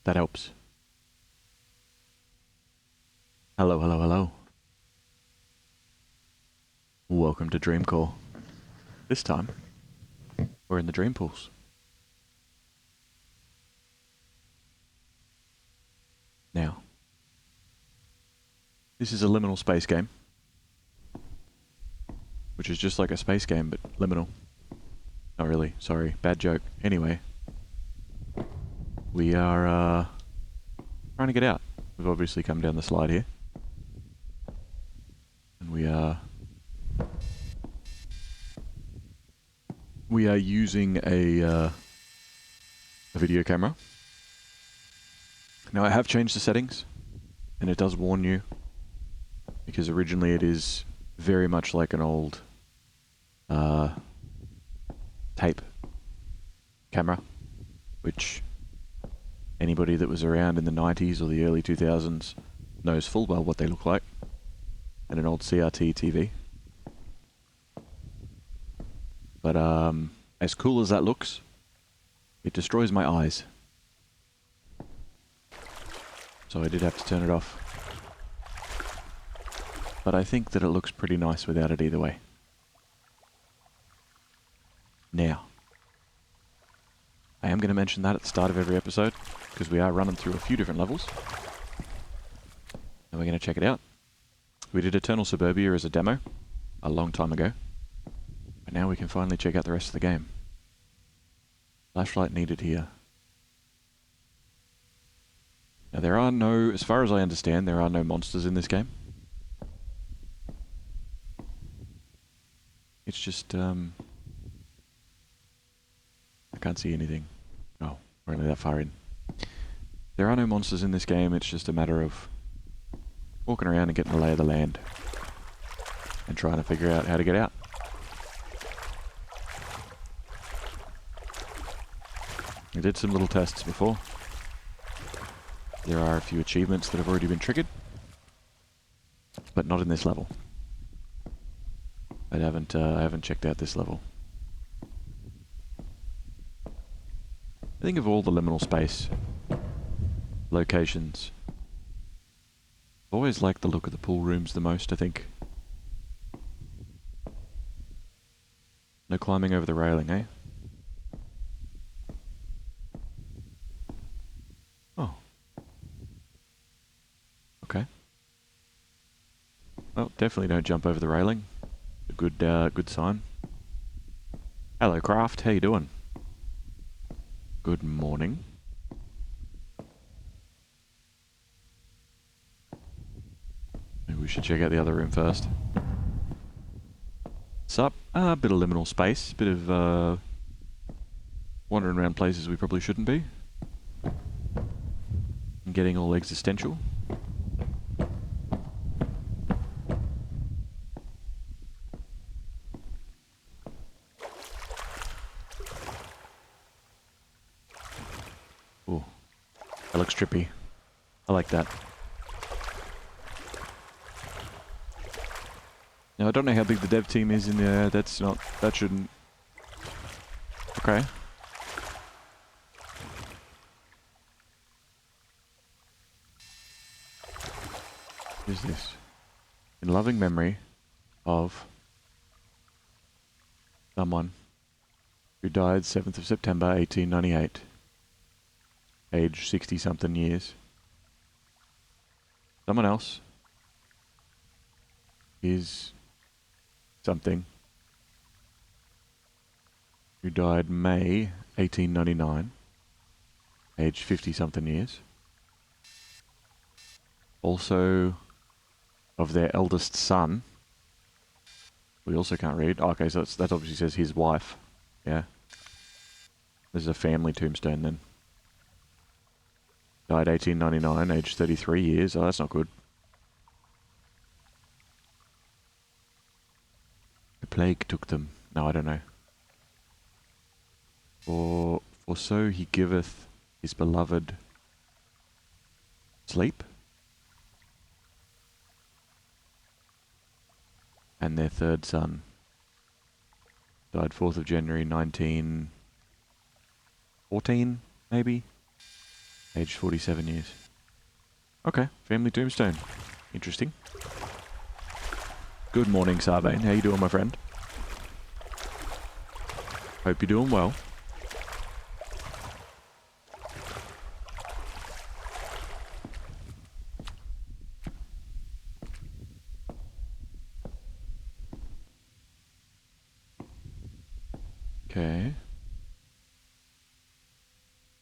That helps. Hello, hello, hello. Welcome to Dreamcore. This time, we're in the Dreampools. Now, this is a liminal space game, which is just like a space game, but liminal. Not really, sorry, bad joke. Anyway, we are trying to get out. We've obviously come down the slide here. And we are using a video camera. Now I have changed the settings, and it does warn you, because originally it is very much like an old tape camera, which anybody that was around in the 90s or the early 2000s knows full well what they look like, and an old CRT TV. But as cool as that looks, it destroys my eyes. So I did have to turn it off. But I think that it looks pretty nice without it either way. Now, I am going to mention that at the start of every episode, because we are running through a few different levels. And we're going to check it out. We did Eternal Suburbia as a demo a long time ago. But now we can finally check out the rest of the game. Flashlight needed here. Now there are no, as far as I understand, there are no monsters in this game. It's just, I can't see anything. Oh, we're only that far in. There are no monsters in this game, it's just a matter of walking around and getting the lay of the land. And trying to figure out how to get out. I did some little tests before. There are a few achievements that have already been triggered, but not in this level. I haven't checked out this level. I think of all the liminal space locations, I've always liked the look of the pool rooms the most, I think. No climbing over the railing, eh? Oh. Okay. Well, definitely don't jump over the railing. A good sign. Hello, Craft. How you doing? Good morning. Maybe we should check out the other room first. Sup? A bit of liminal space. Bit of wandering around places we probably shouldn't be. And getting all existential. Ooh, that looks trippy. I like that. Now I don't know how big the dev team is in there. That shouldn't. Okay. What is this? In loving memory of someone who died 7th of September 1898, age 60-something years. Someone else is something who died May 1899, age 50-something years. Also of their eldest son. We also can't read. Oh, okay, so that obviously says his wife. Yeah. This is a family tombstone then. Died 1899, aged 33 years. Oh, that's not good. The plague took them. No, I don't know. For so he giveth his beloved sleep. And their third son died 4th of January 1914, maybe? Aged 47 years. Okay, family tombstone. Interesting. Good morning, Sarbain. How you doing, my friend? Hope you're doing well. Okay.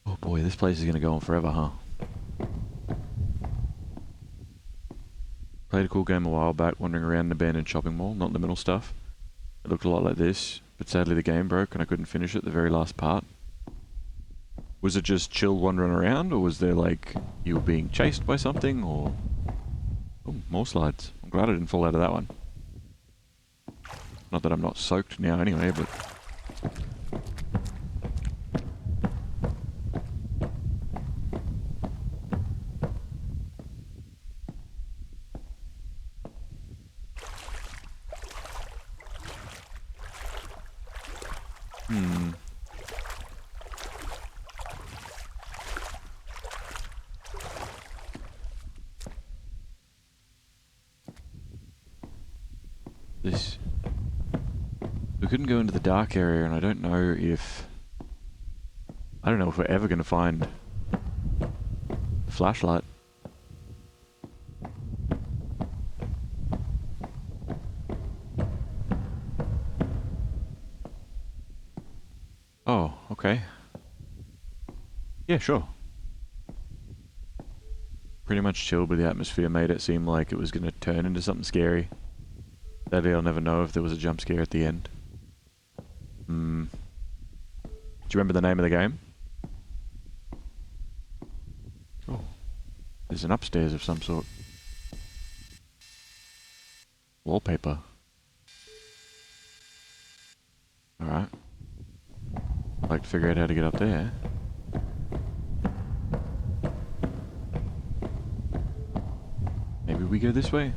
Oh boy, this place is going to go on forever, huh? Played a cool game a while back, wandering around an abandoned shopping mall, not Liminal stuff. It looked a lot like this, but sadly the game broke and I couldn't finish it, the very last part. Was it just chill wandering around, or was there like, you were being chased by something, or... Oh, more slides. I'm glad I didn't fall out of that one. Not that I'm not soaked now anyway, but... This... We couldn't go into the dark area, and I don't know if... I don't know if we're ever going to find... the flashlight. Oh, okay. Yeah, sure. Pretty much chilled, but the atmosphere made it seem like it was going to turn into something scary. Sadly, I'll never know if there was a jump scare at the end. Do you remember the name of the game? Oh, there's an upstairs of some sort. Wallpaper. Alright. I'd like to figure out how to get up there. Maybe we go this way?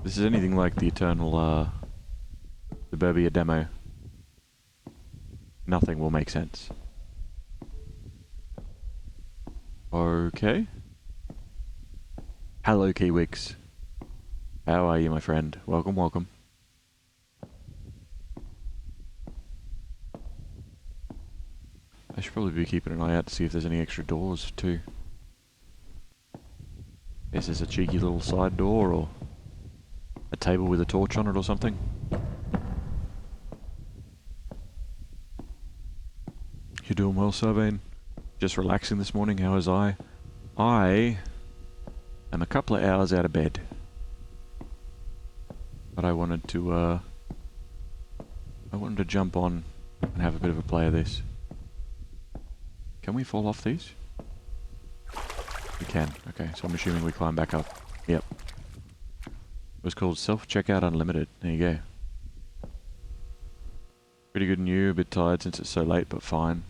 This is anything like the Eternal, Suburbia demo. Nothing will make sense. Okay. Hello, Kiwix. How are you, my friend? Welcome, welcome. I should probably be keeping an eye out to see if there's any extra doors, too. Is this a cheeky little side door, or a table with a torch on it or something? You doing well, Sarbain? Just relaxing this morning, how was I? I am a couple of hours out of bed. But I wanted to jump on and have a bit of a play of this. Can we fall off these? We can. Okay, so I'm assuming we climb back up. Yep. It was called Self-Checkout Unlimited. There you go. Pretty good new, a bit tired since it's so late, but fine.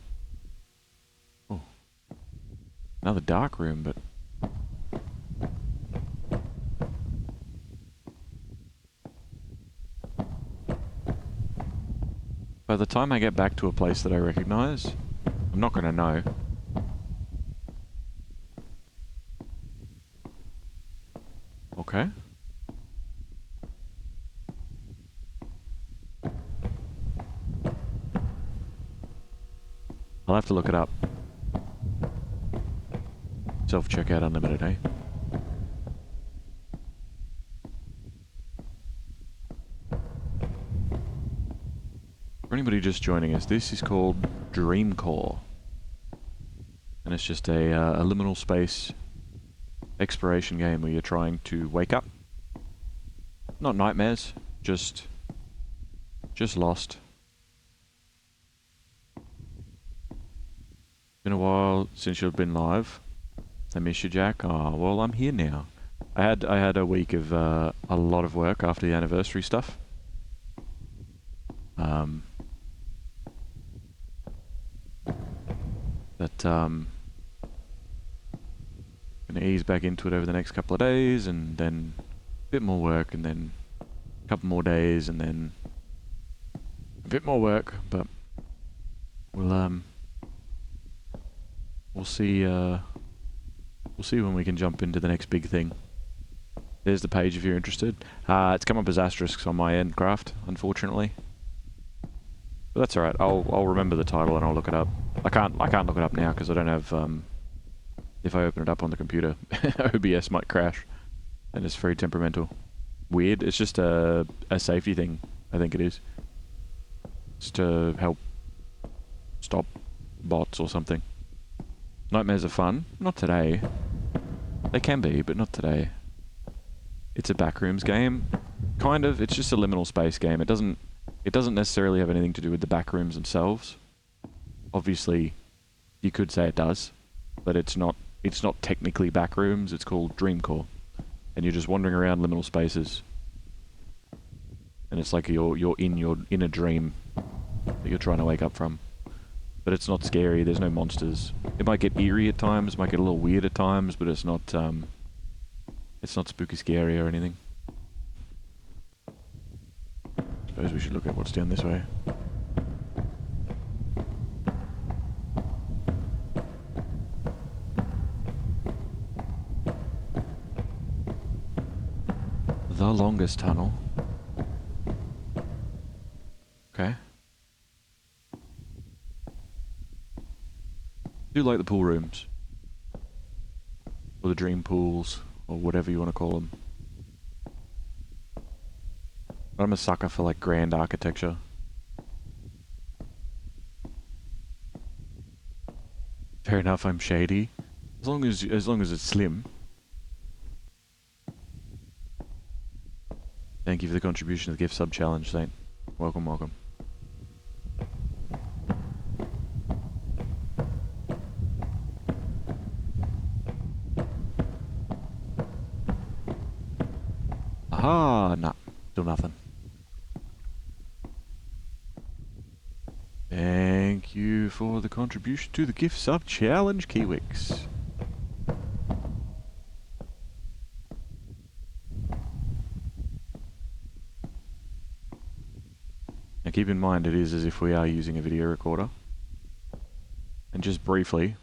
Oh. Another dark room, but... By the time I get back to a place that I recognize, I'm not going to know. Okay. I'll have to look it up. Self-checkout unlimited, eh? For anybody just joining us, this is called Dreamcore. And it's just a liminal space exploration game where you're trying to wake up. Not nightmares, just lost. Been a while since you've been live. I miss you, Jack. Oh, well, I'm here now. I had a week of a lot of work after the anniversary stuff. Gonna ease back into it over the next couple of days, and then a bit more work, and then a couple more days, and then a bit more work, but we'll we'll see when we can jump into the next big thing. There's the page if you're interested. It's come up as asterisks on my end, Craft, unfortunately. But that's alright, I'll remember the title and I'll look it up. I can't look it up now because I don't have, if I open it up on the computer, OBS might crash. And it's very temperamental. Weird, it's just a safety thing, I think it is. It's to help stop bots or something. Nightmares are fun. Not today. They can be, but not today. It's a backrooms game. Kind of, it's just a liminal space game. It doesn't necessarily have anything to do with the backrooms themselves. Obviously, you could say it does, but it's not technically backrooms, it's called Dreamcore. And you're just wandering around liminal spaces. And it's like you're in a dream that you're trying to wake up from. But it's not scary, there's no monsters. It might get eerie at times, might get a little weird at times, but it's not spooky scary or anything. Suppose we should look at what's down this way. The longest tunnel. Okay. I do like the pool rooms. Or the Dreampools, or whatever you want to call them. But I'm a sucker for like grand architecture. Fair enough, I'm shady. As long as it's slim. Thank you for the contribution to the gift sub challenge, Saint. Welcome, welcome. Aha! Nah, still nothing. Thank you for the contribution to the gift sub challenge, Kiwix. Now keep in mind it is as if we are using a video recorder. And just briefly,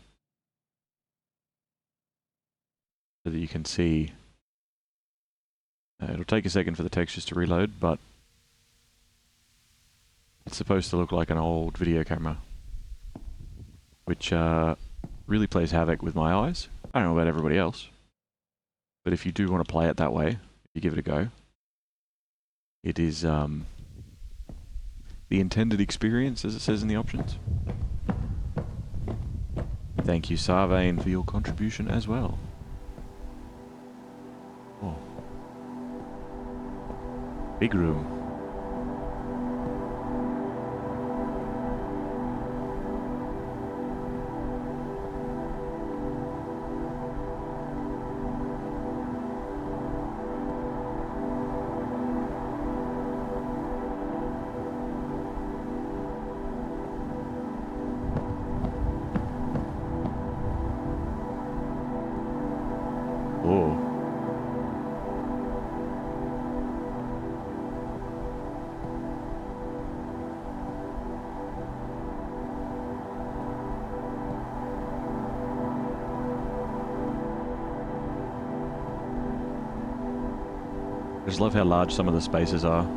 so that you can see, it'll take a second for the textures to reload, but it's supposed to look like an old video camera, which really plays havoc with my eyes. I don't know about everybody else, but if you do want to play it that way, if you give it a go, it is the intended experience, as it says in the options. Thank you, Sarvain, for your contribution as well. Oh. Big room. I just love how large some of the spaces are.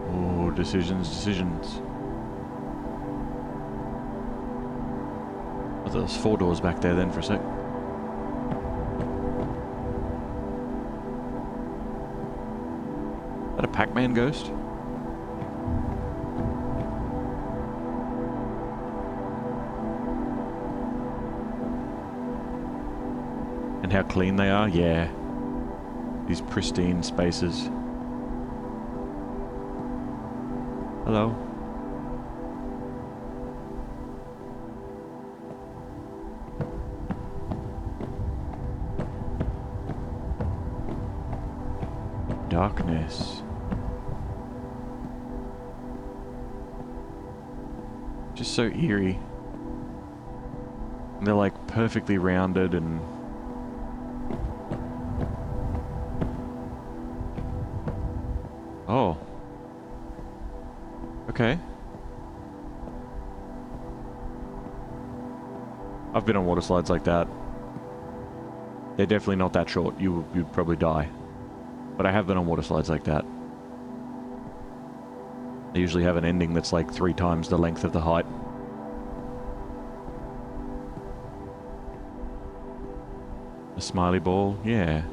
Oh, decisions. Oh, there's 4 doors back there then for a sec. Is that a Pac-Man ghost? And how clean they are, yeah. These pristine spaces. Hello. Darkness. Just so eerie. And they're like perfectly rounded and Okay. I've been on water slides like that. They're definitely not that short. You'd probably die. But I have been on water slides like that. They usually have an ending that's like 3 times the length of the height. A smiley ball? Yeah.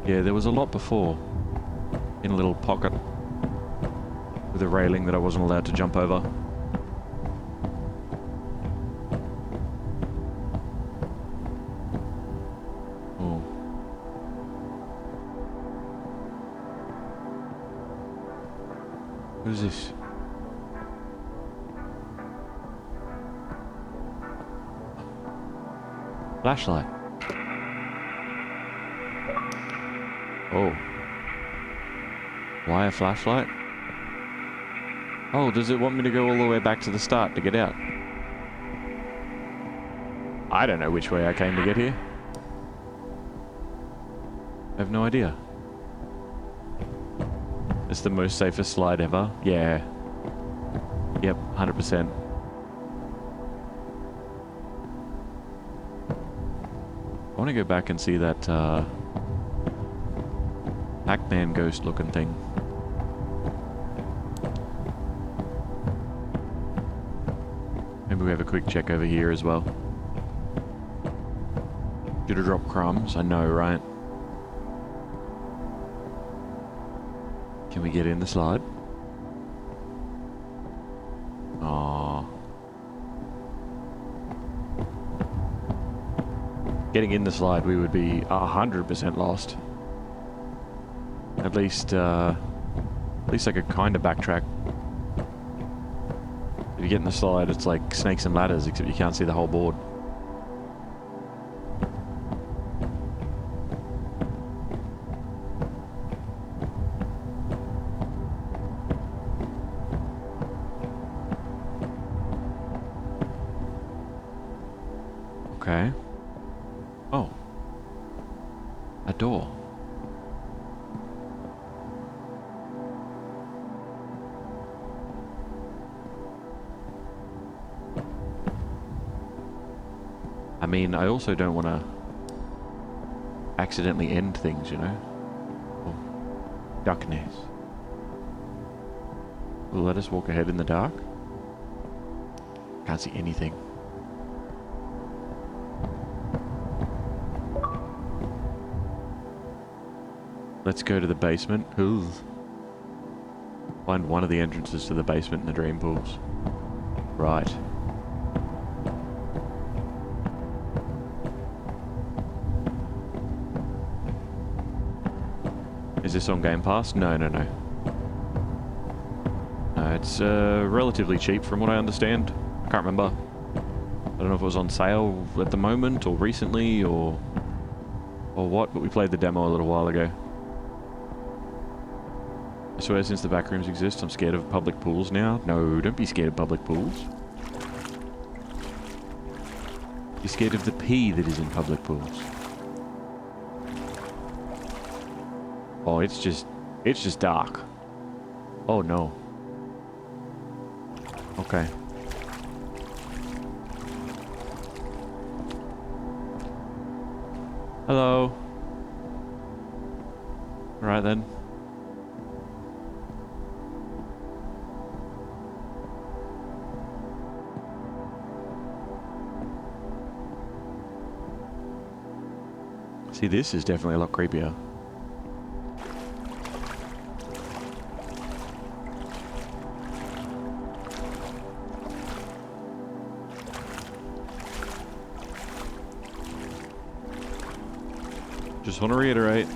Yeah, there was a lot before. In a little pocket. With a railing that I wasn't allowed to jump over. Oh. Who's this? Flashlight. Oh. Why a flashlight? Oh, does it want me to go all the way back to the start to get out? I don't know which way I came to get here. I have no idea. It's the most safest slide ever. Yeah. Yep, 100%. I want to go back and see that Pac-Man ghost looking thing. Maybe we have a quick check over here as well. Should have dropped crumbs, I know, right? Can we get in the slide? Aww. Getting in the slide, we would be 100% lost. At least I could kind of backtrack. If you get in the slide, it's like snakes and ladders, except you can't see the whole board. Okay. Oh. A door. I mean, I also don't want to accidentally end things, you know? Oh. Darkness. Will let us walk ahead in the dark? Can't see anything. Let's go to the basement. Ugh. Find one of the entrances to the basement in the Dreampools. Right. Is this on Game Pass? No. No, it's relatively cheap from what I understand. I can't remember. I don't know if it was on sale at the moment or recently or what, but we played the demo a little while ago. I swear since the backrooms exist, I'm scared of public pools now. No, don't be scared of public pools. Be scared of the pee that is in public pools. Oh, it's just dark. Oh no. Okay. Hello. Alright then. See, this is definitely a lot creepier. Just want to reiterate,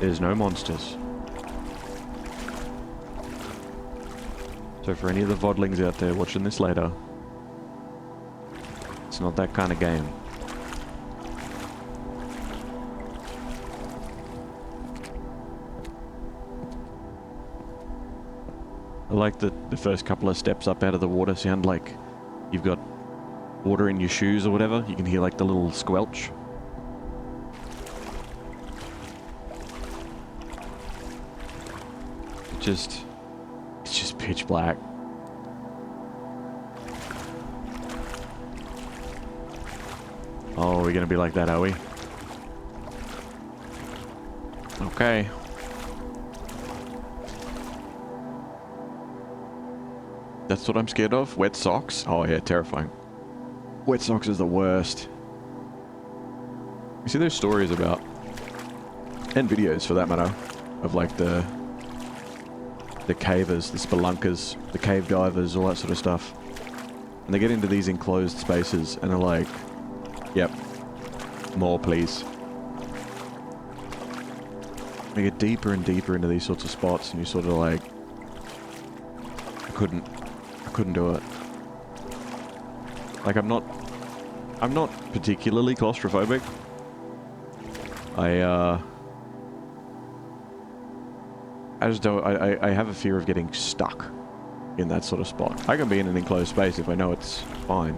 there's no monsters. So for any of the vodlings out there watching this later, it's not that kind of game. I like the first couple of steps up out of the water sound like you've got water in your shoes or whatever. You can hear like the little squelch. It's pitch black. Oh, we're gonna be like that, are we? Okay. That's what I'm scared of? Wet socks? Oh yeah, terrifying. Wet socks is the worst. You see those stories about, and videos for that matter, of like the cavers, the spelunkers, the cave divers, all that sort of stuff. And they get into these enclosed spaces and are like, yep, more please. They get deeper and deeper into these sorts of spots and you sort of like, I couldn't do it. Like I'm not particularly claustrophobic. I just don't, I have a fear of getting stuck in that sort of spot. I can be in an enclosed space if I know it's fine.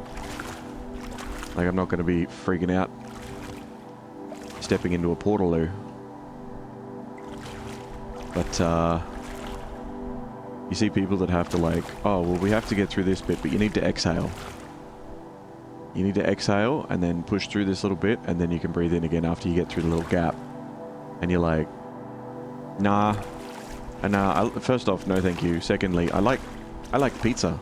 Like I'm not going to be freaking out stepping into a portaloo. But, you see people that have to like, oh, well we have to get through this bit, but you need to exhale. You need to exhale and then push through this little bit and then you can breathe in again after you get through the little gap. And you're like, nah. And first off, no thank you. Secondly, I like pizza.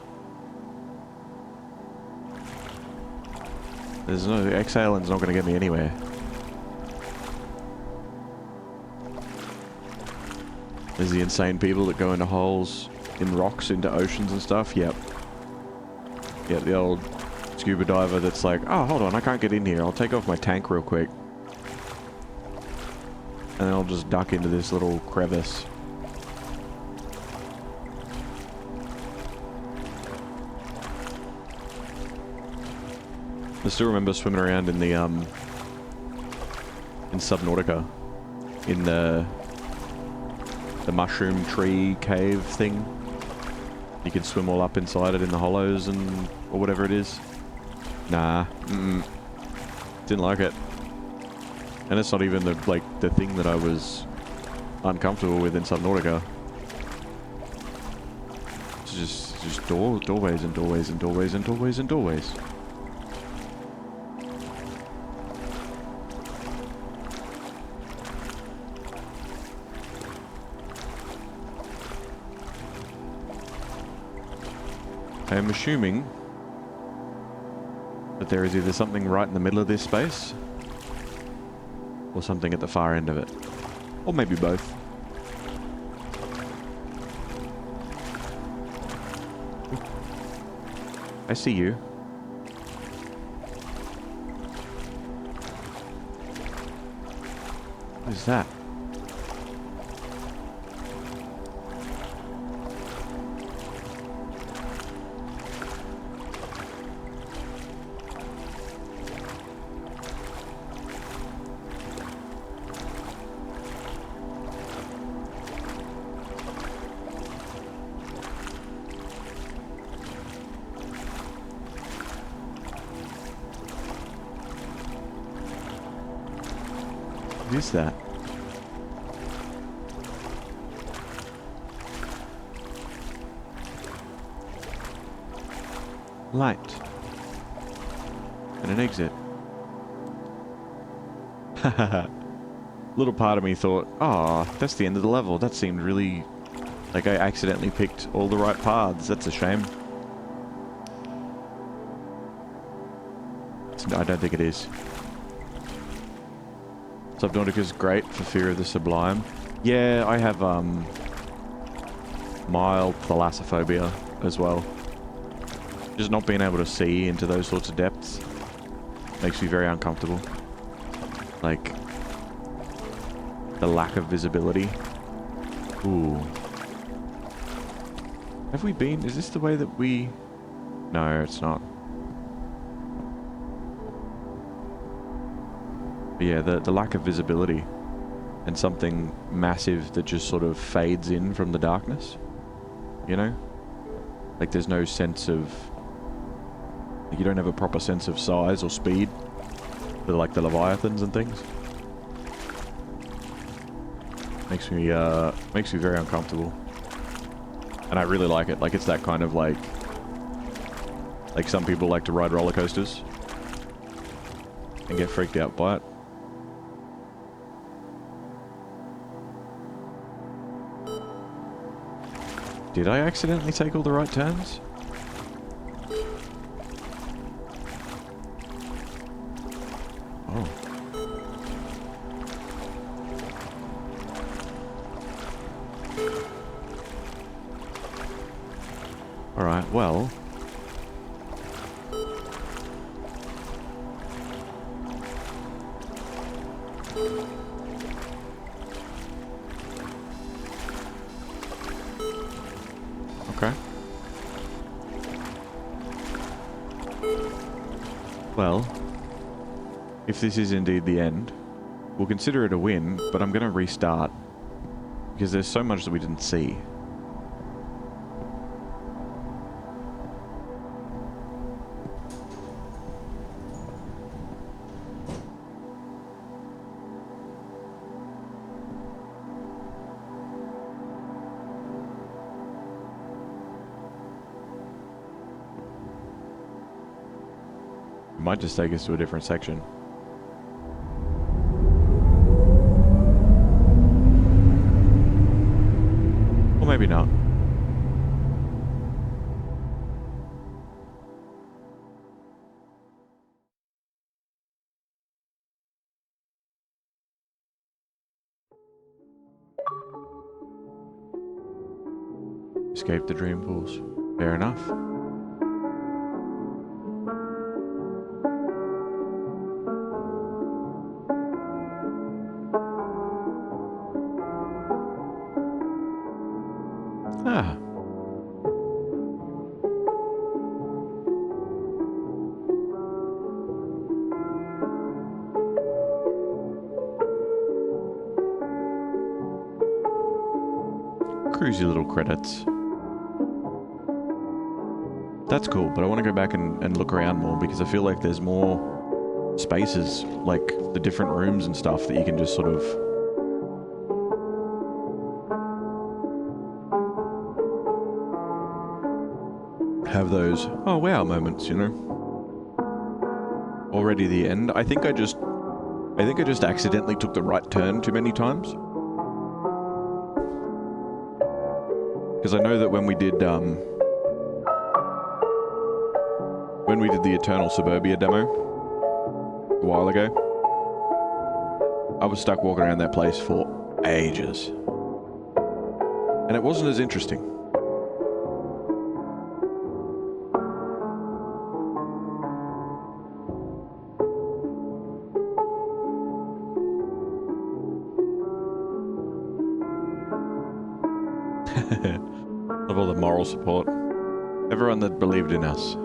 There's no exhaling's not going to get me anywhere. There's the insane people that go into holes in rocks, into oceans and stuff. Yep. Yeah, the old scuba diver that's like, oh, hold on, I can't get in here. I'll take off my tank real quick. And then I'll just duck into this little crevice. I still remember swimming around in the, in Subnautica. In the mushroom tree cave thing. You can swim all up inside it in the hollows and, or whatever it is. Nah, didn't like it. And it's not even the thing that I was uncomfortable with in Subnautica. It's just doorways and doorways and doorways and doorways and doorways. I am assuming that there is either something right in the middle of this space or something at the far end of it. Or maybe both. I see you. What is that? What is that? Light. And an exit. Little part of me thought, oh, that's the end of the level. That seemed really... like I accidentally picked all the right paths. That's a shame. I don't think it is. Subnautica's great for fear of the sublime. Yeah, I have mild thalassophobia as well. Just not being able to see into those sorts of depths makes me very uncomfortable. Like, the lack of visibility. Ooh. Have we been... is this the way that we... no, it's not. But yeah, the lack of visibility and something massive that just sort of fades in from the darkness, you know? Like there's no sense of... like you don't have a proper sense of size or speed for like the Leviathans and things. Makes me very uncomfortable. And And I really like it. Like, it's that kind of like some people like to ride roller coasters and get freaked out by it. Did I accidentally take all the right turns? Oh. Alright, well... Okay. Well, if this is indeed the end, we'll consider it a win, but I'm going to restart because there's so much that we didn't see. Might just take us to a different section. Or maybe not. Escape the Dreampools. Fair enough. Ah. Cruisy little credits. That's cool, but I want to go back and look around more because I feel like there's more spaces, like the different rooms and stuff that you can just sort of... have those oh wow moments, you know. Already the end. I think I just accidentally took the right turn too many times. Because I know that when we did the Eternal Suburbia demo a while ago, I was stuck walking around that place for ages. And it wasn't as interesting. Of all the moral support. Everyone that believed in us.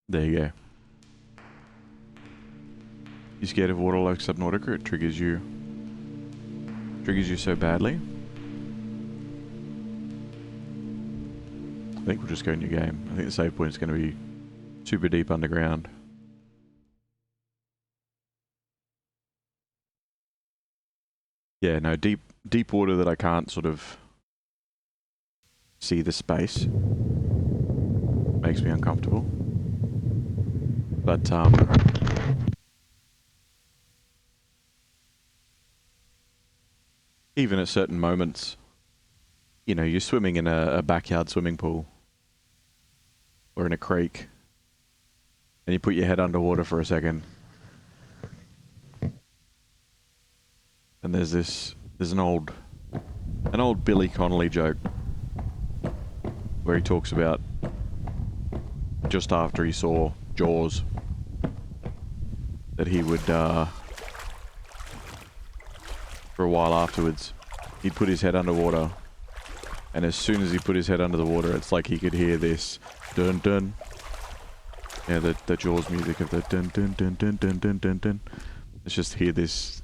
There you go. You scared of water like Subnautica? It triggers you. Triggers you so badly. I think we'll just go new game. I think the save point is going to be super deep underground. Yeah, no, deep water that I can't sort of see the space. Makes me uncomfortable. But, even at certain moments, you know, you're swimming in a backyard swimming pool or in a creek, and you put your head underwater for a second. And there's an old Billy Connolly joke where he talks about just after he saw Jaws that he would, for a while afterwards, he'd put his head underwater, and as soon as he put his head under the water, it's like he could hear this dun dun. Yeah, the Jaws music of the dun dun dun dun dun dun dun dun. Let's just hear this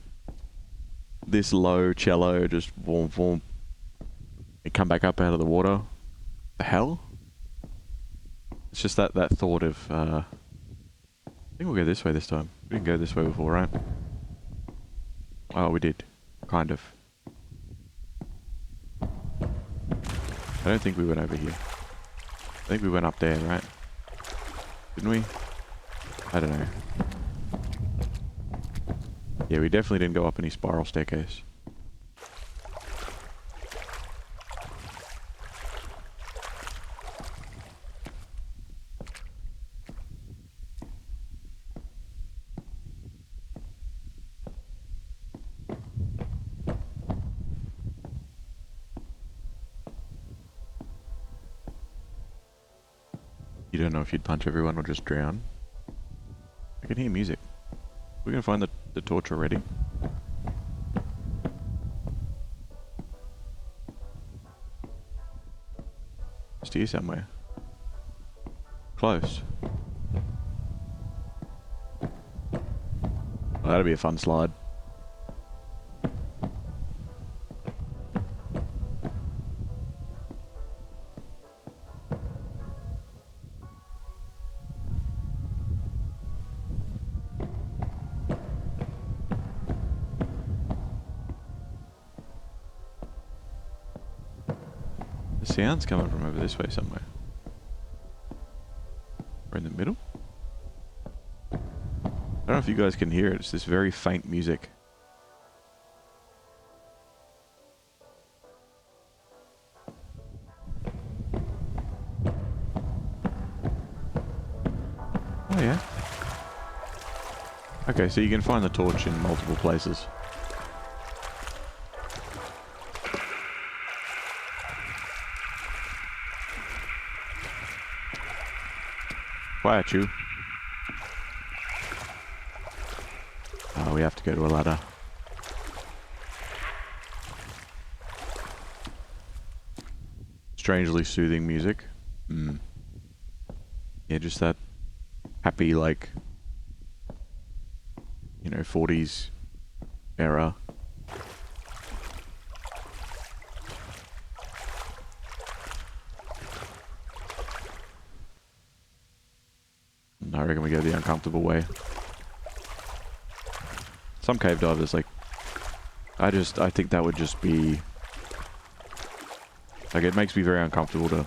low cello just boom boom. It come back up out of the water. The hell? It's just that thought of I think we'll go this way this time. We didn't go this way before, right? Oh, we did. Kind of. I don't think we went over here. I think we went up there, right? Didn't we? I don't know. Yeah, we definitely didn't go up any spiral staircase. You don't know if you'd punch everyone or just drown. I can hear music. We're gonna find the torch already. Just here somewhere. Close. Oh, that'll be a fun slide. The sound's coming from over this way somewhere. We're in the middle? I don't know if you guys can hear it. It's this very faint music. Oh yeah. Okay, so you can find the torch in multiple places. Quiet, you. Oh, we have to go to a ladder. Strangely soothing music. Yeah, just that happy, like, you know, 40s era. I reckon we go the uncomfortable way. Some cave divers, like, I think that would just be, like, it makes me very uncomfortable to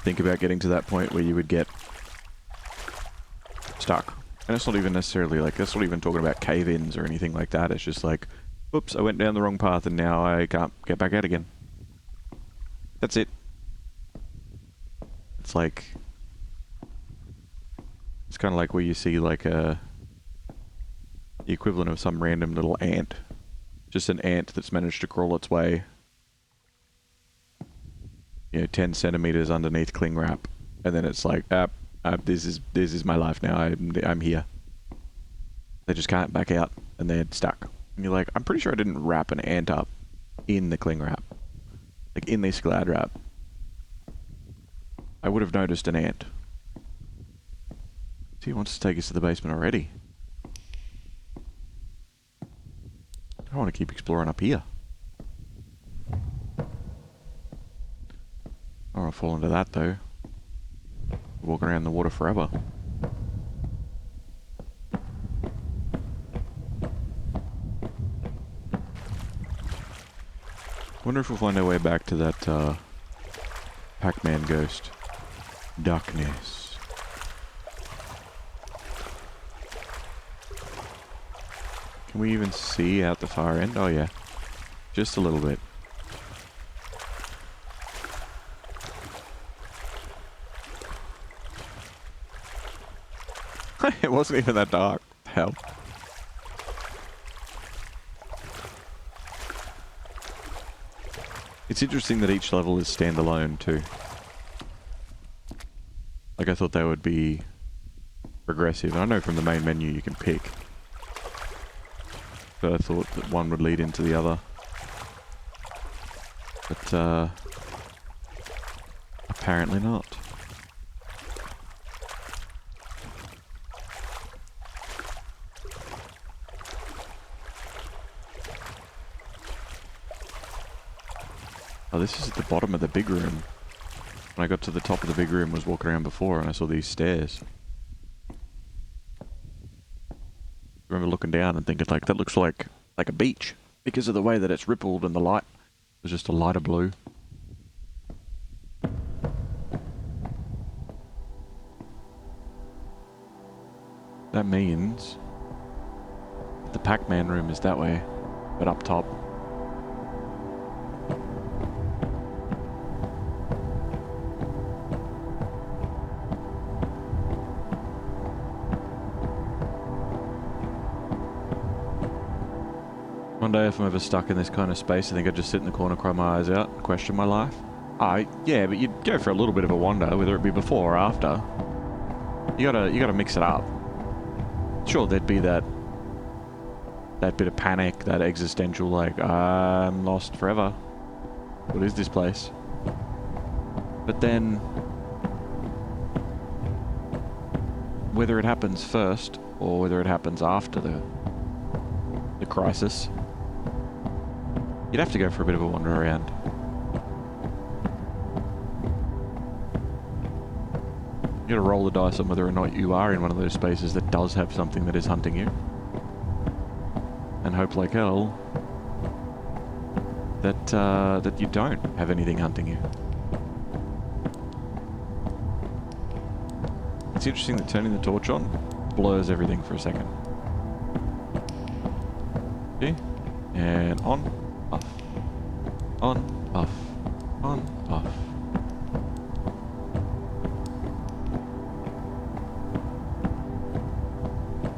think about getting to that point where you would get stuck. And it's not even necessarily, like, that's not even talking about cave-ins or anything like that. It's just like, oops, I went down the wrong path and now I can't get back out again. That's it. It's like, it's kind of like where you see, like, the equivalent of some random little ant. Just an ant that's managed to crawl its way, you know, 10 centimeters underneath cling wrap. And then it's like, this is my life now. I'm here. They just can't back out and they're stuck. And you're like, I'm pretty sure I didn't wrap an ant up in the cling wrap. Like, in this glad wrap. I would have noticed an ant. He wants to take us to the basement already. I want to keep exploring up here. I don't want to fall into that though. Walk around the water forever. Wonder if we'll find our way back to that Pac-Man ghost. Darkness. Can we even see out the far end? Oh yeah. Just a little bit. It wasn't even that dark. Hell. It's interesting that each level is standalone too. Like I thought they would be progressive. I know from the main menu you can pick. But I thought that one would lead into the other. But apparently not. Oh, this is at the bottom of the big room. When I got to the top of the big room, I was walking around before and I saw these stairs. I remember looking down and thinking, like, that looks like a beach. Because of the way that it's rippled and the light was just a lighter blue. That means the Pac-Man room is that way, but up top. One day if I'm ever stuck in this kind of space, I think I'd just sit in the corner, cry my eyes out, and question my life. Yeah, but you'd go for a little bit of a wander, whether it be before or after. You gotta mix it up. Sure, there'd be that bit of panic, that existential, like, I'm lost forever. What is this place? But then, whether it happens first or whether it happens after the crisis, you'd have to go for a bit of a wander around. You gotta roll the dice on whether or not you are in one of those spaces that does have something that is hunting you. And hope like hell that you don't have anything hunting you. It's interesting that turning the torch on blurs everything for a second. See? And on, off. On, off. On, off.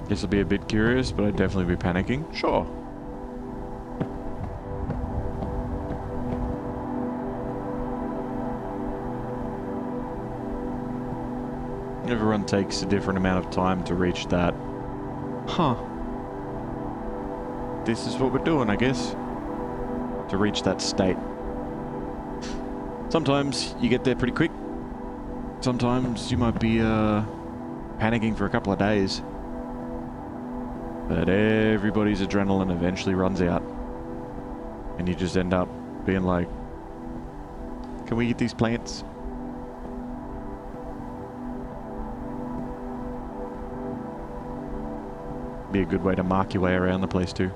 Guess I'll be a bit curious, but I'd definitely be panicking. Sure. Everyone takes a different amount of time to reach that. Huh. This is what we're doing, I guess. To reach that state. Sometimes you get there pretty quick. Sometimes you might be panicking for a couple of days. But everybody's adrenaline eventually runs out. And you just end up being like, can we eat these plants? Be a good way to mark your way around the place too.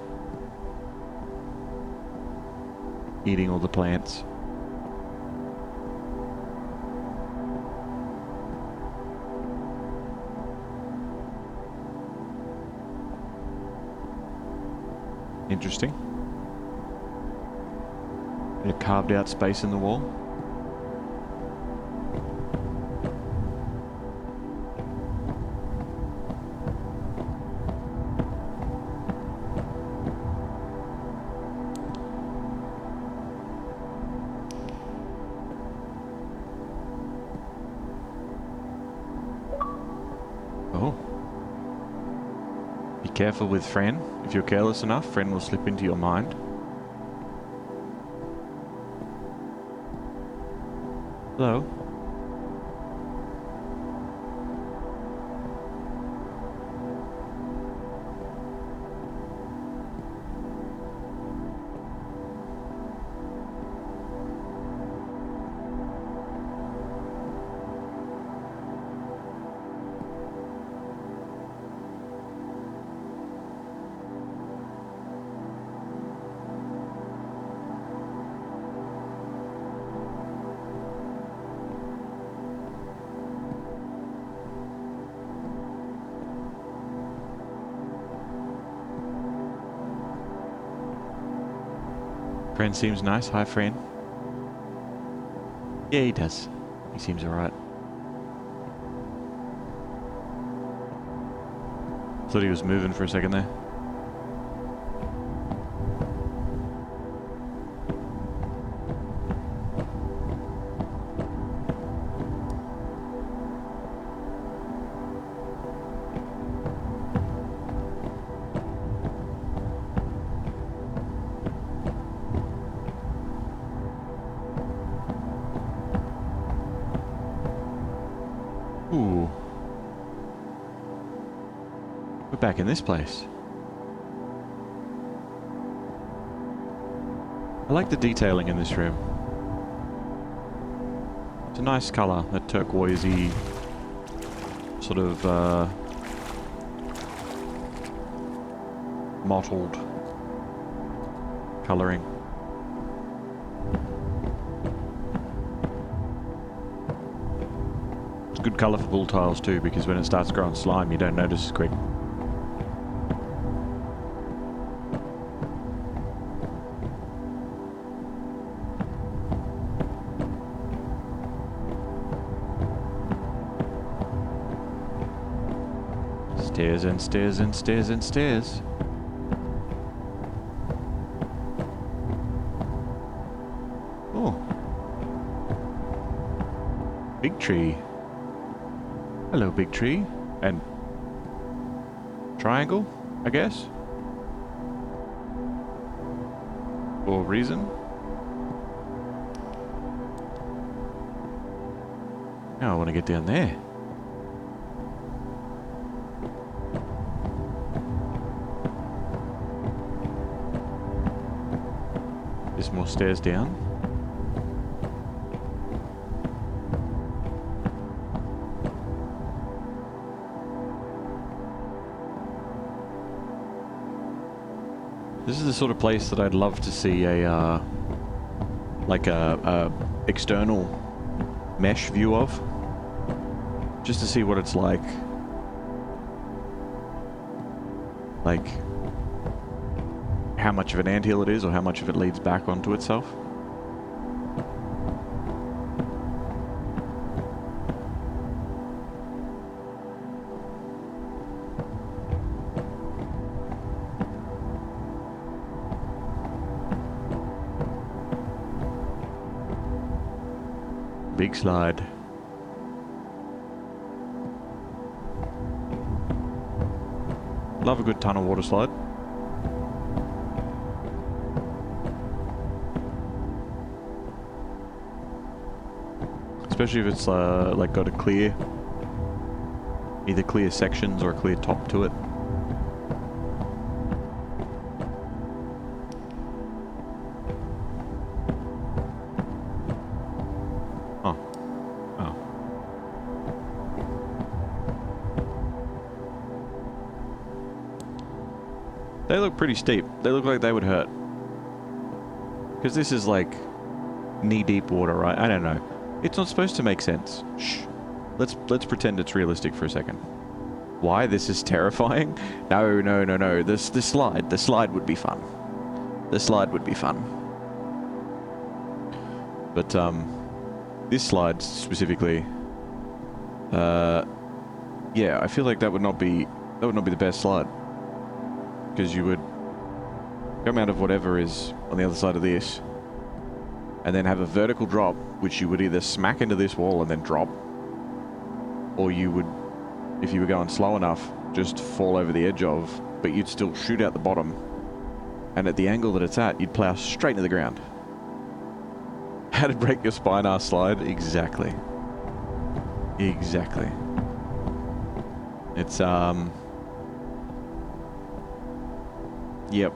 Eating all the plants. Interesting. A carved out space in the wall. Oh. Be careful with Fran. If you're careless enough, Fran will slip into your mind. Hello. Fran seems nice. Hi, Fran. Yeah, he does. He seems alright. Thought he was moving for a second there. Ooh. We're back in this place. I like the detailing in this room. It's a nice colour, that turquoisey sort of mottled colouring. It's good colour for pool tiles too, because when it starts growing slime you don't notice as quick. Stairs and stairs and stairs and stairs. Oh. Big tree. Hello, big tree. And triangle, I guess? For a reason? Now I want to get down there. There's more stairs down. This is the sort of place that I'd love to see a like a external mesh view of, just to see what it's like how much of an anthill it is, or how much of it leads back onto itself. Big slide. Love a good tunnel water slide. Especially if it's like got a clear, either clear sections or a clear top to it. Oh. Oh. They look pretty steep. They look like they would hurt. Because this is like knee-deep water, right? I don't know. It's not supposed to make sense. Shh. Let's pretend it's realistic for a second. Why? This is terrifying? No, no, no, no. The slide would be fun. The slide would be fun. But this slide specifically, yeah, I feel like that would not be the best slide, because you would come out of whatever is on the other side of this, and then have a vertical drop, which you would either smack into this wall and then drop, or you would, if you were going slow enough, just fall over the edge of, but you'd still shoot out the bottom, and at the angle that it's at, you'd plow straight into the ground. How to break your spine ass slide? Exactly. Exactly. It's, yep.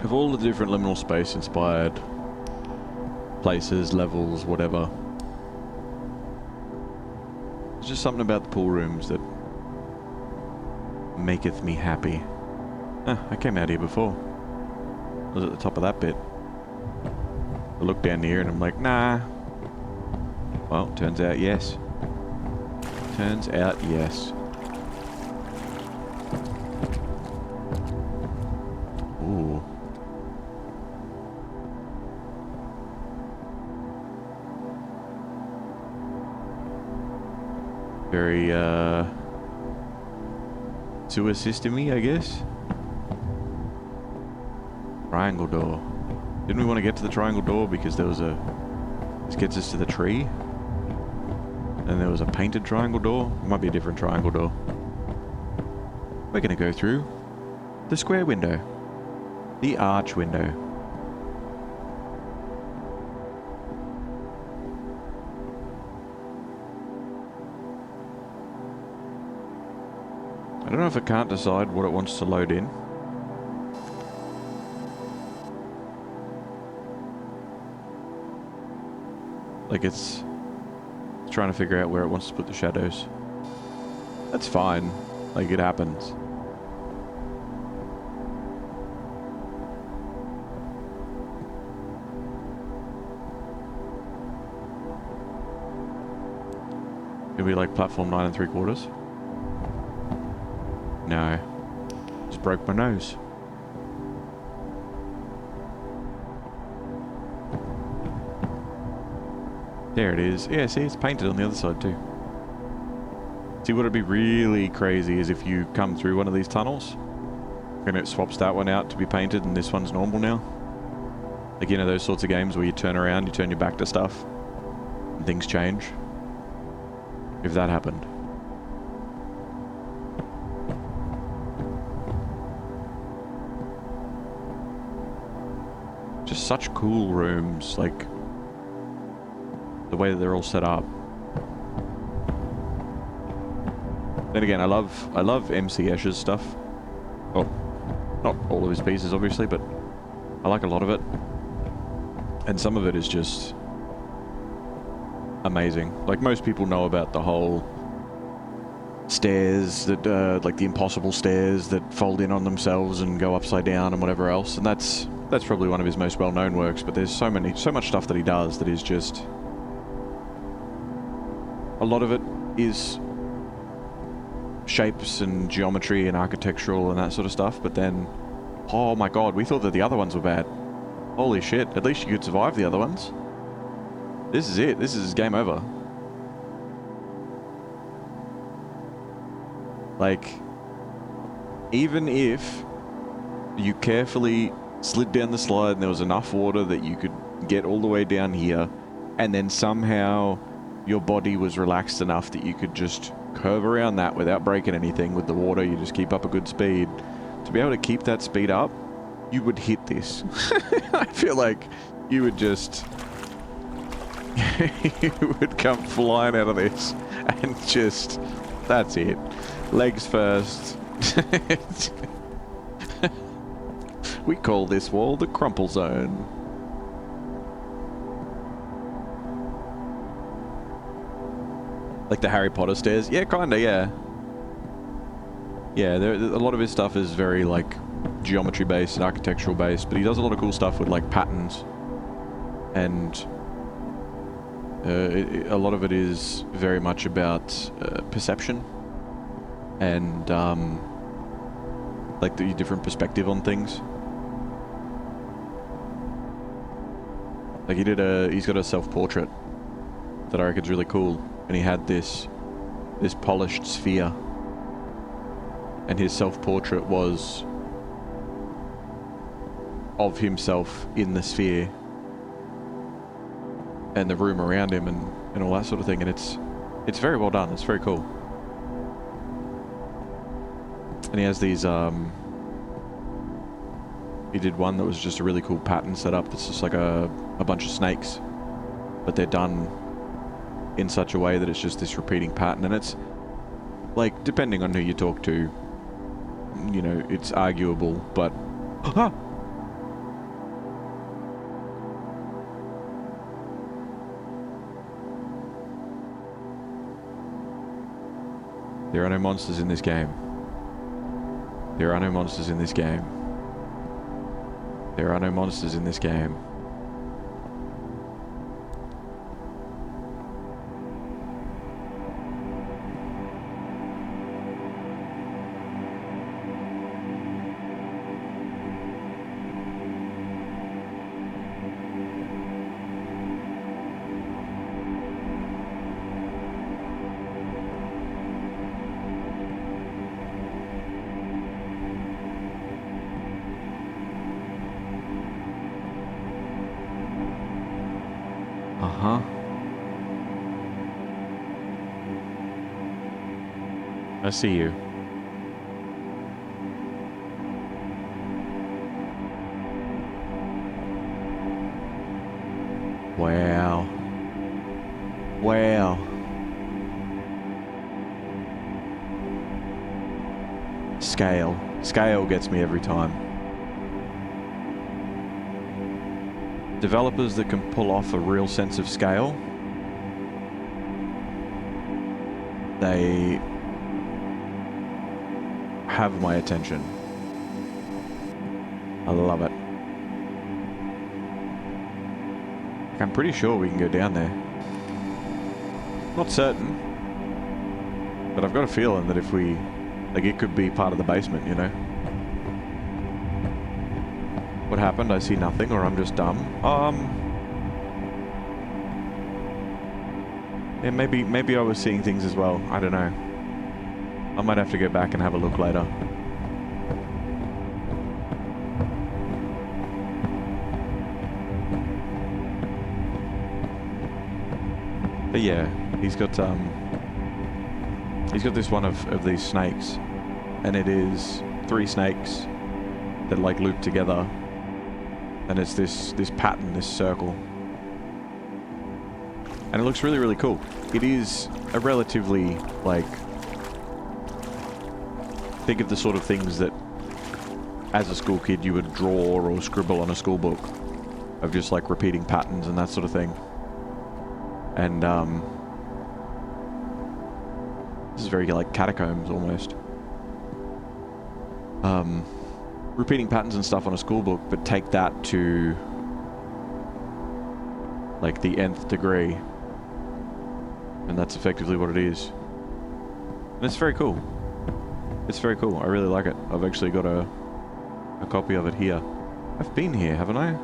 Of all the different liminal space inspired places, levels, whatever, there's just something about the pool rooms that maketh me happy. Ah, I came out here before. was at the top of that bit. I look down here and I'm like, nah. Well, turns out yes. Turns out yes. Ooh. Very, sewer system-y, I guess. Triangle door. Didn't we want to get to the triangle door because there was a... This gets us to the tree. And there was a painted triangle door. It might be a different triangle door. We're going to go through the square window. The arch window. I don't know if it can't decide what it wants to load in. Like it's trying to figure out where it wants to put the shadows. That's fine. Like it happens. It'll be like platform 9 3/4. No. Just broke my nose. There it is. Yeah, see, it's painted on the other side too. See, what would be really crazy is if you come through one of these tunnels and it swaps that one out to be painted and this one's normal now. Like, you know, those sorts of games where you turn around, you turn your back to stuff and things change. If that happened. Just such cool rooms, like the way that they're all set up. Then again, I love MC Escher's stuff. Well, not all of his pieces, obviously, but I like a lot of it. And some of it is just amazing. Like, most people know about the whole stairs that, like the impossible stairs that fold in on themselves and go upside down and whatever else. And that's probably one of his most well-known works, but there's so much stuff that he does that is just... A lot of it is shapes and geometry and architectural and that sort of stuff, but then, oh my god, we thought that the other ones were bad. Holy shit, at least you could survive the other ones. This is it, this is game over. Like, even if you carefully slid down the slide and there was enough water that you could get all the way down here, and then somehow your body was relaxed enough that you could just curve around that without breaking anything with the water, you just keep up a good speed. To be able to keep that speed up, you would hit this. I feel like you would just... you would come flying out of this and just... That's it. Legs first. We call this wall the crumple zone. Like the Harry Potter stairs? Yeah, kinda, yeah. Yeah, a lot of his stuff is very, like, geometry-based and architectural-based, but he does a lot of cool stuff with, like, patterns. And a lot of it is very much about perception. And, like, the different perspective on things. Like, he's got a self-portrait that I reckon is really cool. And he had this polished sphere. And his self-portrait was of himself in the sphere. And the room around him and all that sort of thing. And it's very well done. It's very cool. And he has these, he did one that was just a really cool pattern set up. That's just like a bunch of snakes. But they're done in such a way that it's just this repeating pattern, and it's like, depending on who you talk to, you know, it's arguable, but ah! There are no monsters in this game. There are no monsters in this game. There are no monsters in this game. Uh-huh. I see you. Wow. Wow. Scale. Scale gets me every time. Developers that can pull off a real sense of scale, they have my attention. I love it. I'm pretty sure we can go down there. Not certain, but I've got a feeling that if we, like, it could be part of the basement, you know? What happened? I see nothing, or I'm just dumb. Yeah, maybe I was seeing things as well. I don't know. I might have to go back and have a look later. But yeah, he's got this one of these snakes, and it is 3 snakes that like loop together. And it's this pattern, this circle. And it looks really, really cool. It is a relatively, like... Think of the sort of things that, as a school kid, you would draw or scribble on a school book. Of just, like, repeating patterns and that sort of thing. And, this is very, like, catacombs, almost. Repeating patterns and stuff on a school book, but take that to like the nth degree, and that's effectively what it is. And it's very cool. It's very cool. I really like it. I've actually got a copy of it here. I've been here, haven't I?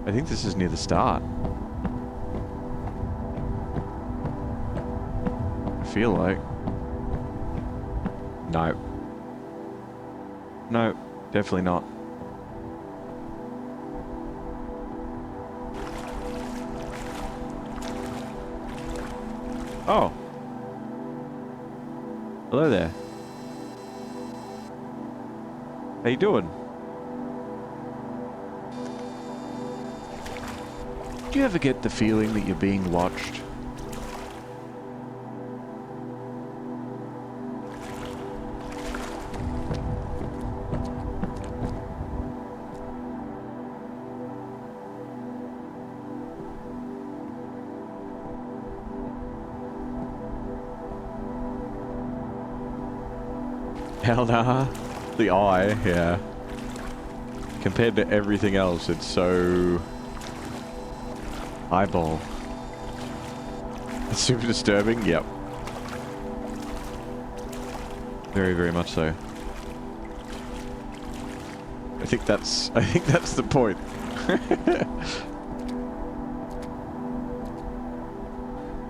I think this is near the start. I feel like. No. No, definitely not. Oh. Hello there. How you doing? Do you ever get the feeling that you're being watched? Hell nah. The eye, yeah. Compared to everything else, it's so... eyeball. It's super disturbing, yep. Very, very much so. I think that's the point.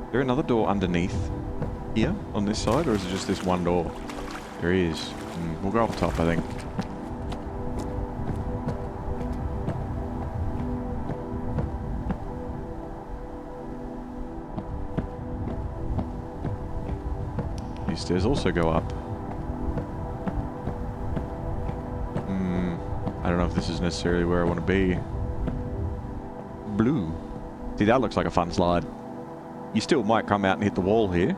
Is there another door underneath here on this side, or is it just this one door? There is. We'll go up top, I think. These stairs also go up. I don't know if this is necessarily where I want to be. Blue. See, that looks like a fun slide. You still might come out and hit the wall here,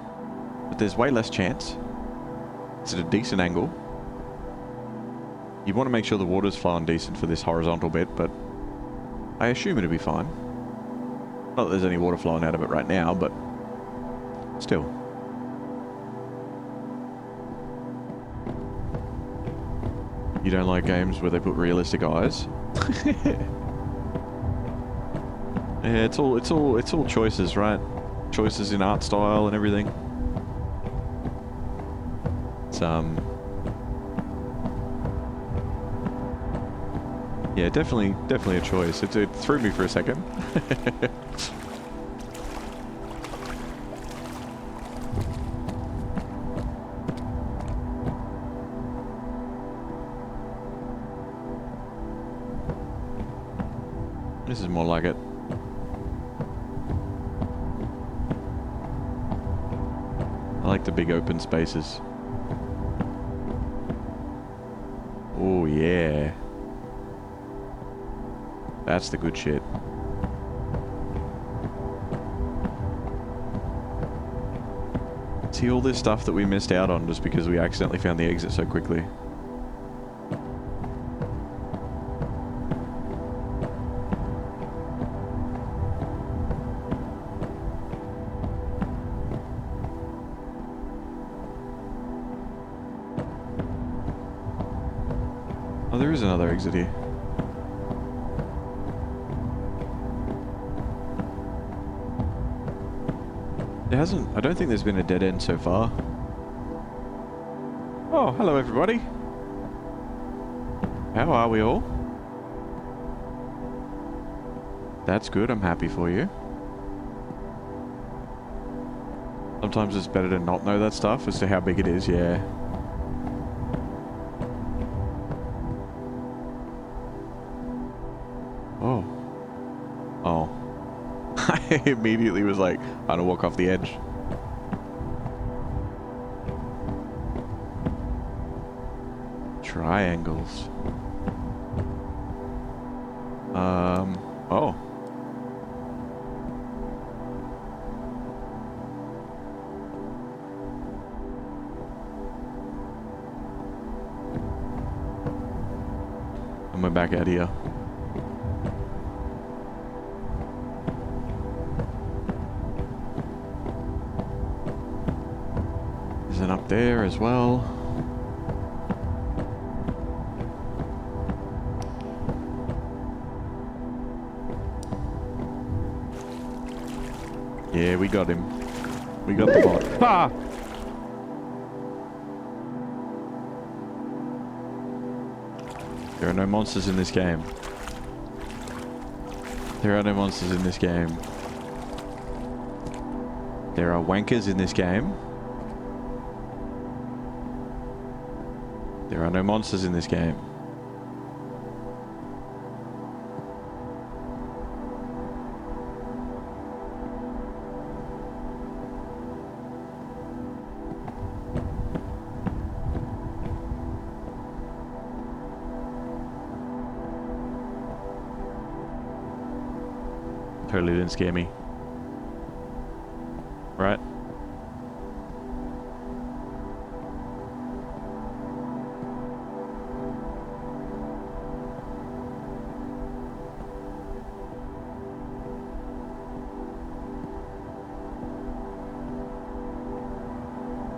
but there's way less chance. It's at a decent angle. You want to make sure the water's flowing decent for this horizontal bit, but I assume it'll be fine. Not that there's any water flowing out of it right now, but still. You don't like games where they put realistic eyes? Yeah, it's all choices, right? Choices in art style and everything. It's yeah, definitely a choice. It threw me for a second. This is more like it. I like the big open spaces. Oh yeah. That's the good shit. See all this stuff that we missed out on just because we accidentally found the exit so quickly. Oh, there is another exit here. I don't think there's been a dead end so far. Oh, hello everybody. How are we all? That's good, I'm happy for you. Sometimes it's better to not know that stuff as to how big it is, yeah. Oh. Oh. I immediately was like, I'm gonna walk off the edge. Triangles. Oh. And we're back out here. There's an up there as well. Yeah, we got him. We got the bot. Ah! There are no monsters in this game. There are no monsters in this game. There are wankers in this game. There are no monsters in this game. Totally didn't scare me. Right?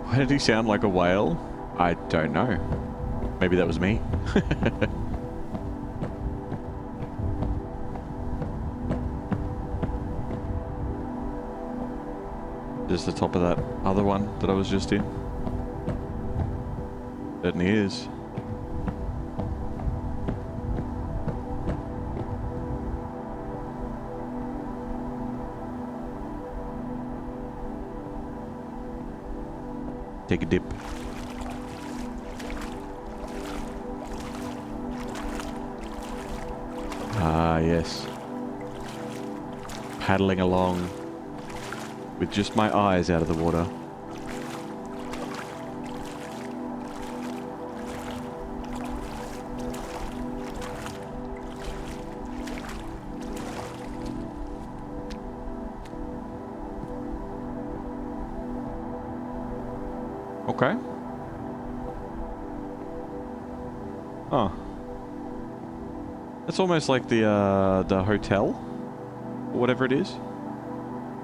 Why did he sound like a whale? I don't know. Maybe that was me. Just the top of that other one that I was just in. Certainly is. Take a dip. Ah, yes. Paddling along with just my eyes out of the water. Okay. Oh. It's almost like the hotel, or whatever it is.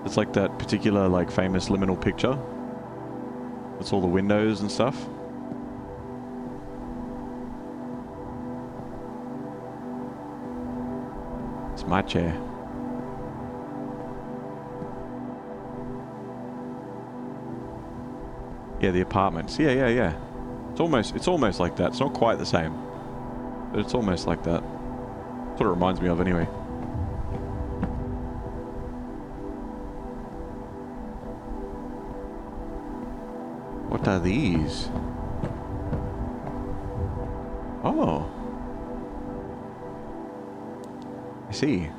It's like that particular, like, famous liminal picture. It's all the windows and stuff. my chair. Yeah, the apartments. Yeah. It's almost like that. It's not quite the same, but it's almost like that. That's what it reminds me of, anyway. What are these? Oh. I see.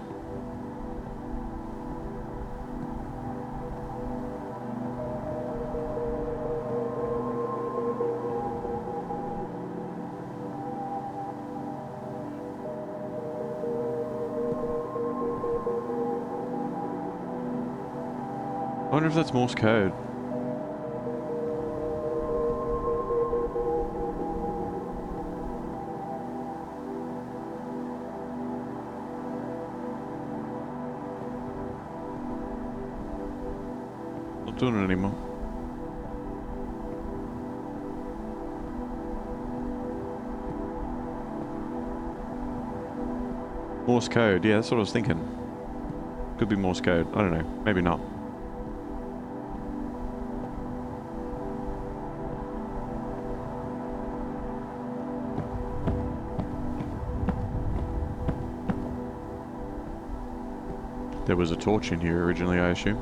I wonder if that's Morse code. Not doing it anymore. Morse code, yeah, that's what I was thinking. Could be Morse code, I don't know, maybe not. There was a torch in here originally, I assume.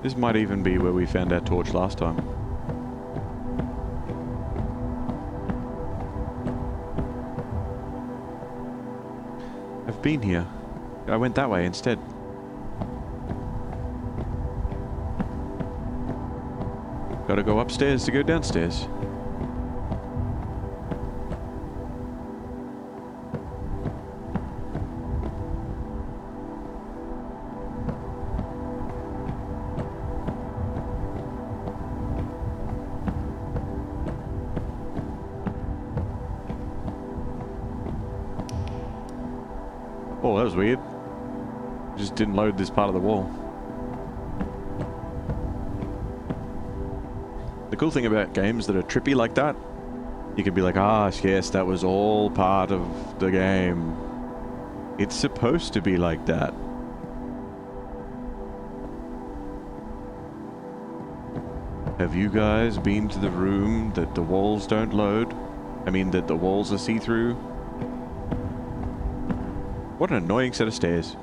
This might even be where we found our torch last time. I've been here. I went that way instead. Gotta go upstairs to go downstairs. Oh, that was weird. Just didn't load this part of the wall. The cool thing about games that are trippy like that, you can be like, ah, yes, that was all part of the game. It's supposed to be like that. Have you guys been to the room that the walls don't load? I mean, that the walls are see-through? What an annoying set of stairs.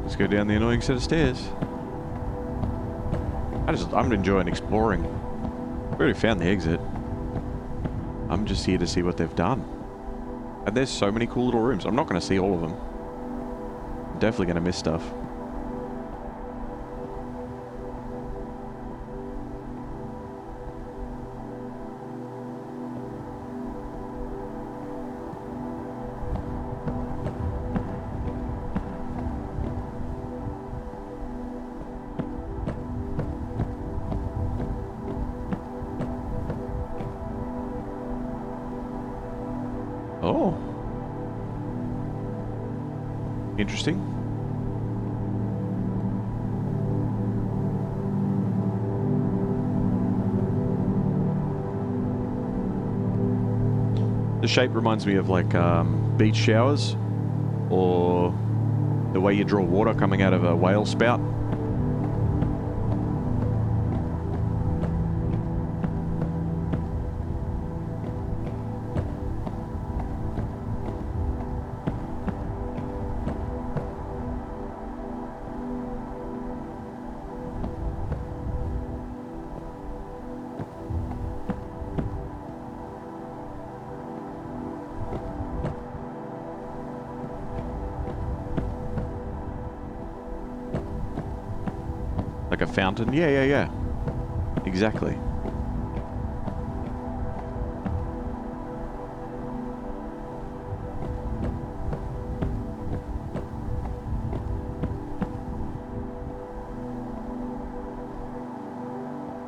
Let's go down the annoying set of stairs. I'm enjoying exploring. We already found the exit. I'm just here to see what they've done. And there's so many cool little rooms. I'm not going to see all of them. Definitely gonna miss stuff. Oh. Interesting. The shape reminds me of like beach showers, or the way you draw water coming out of a whale spout. Like a fountain? Yeah. Exactly.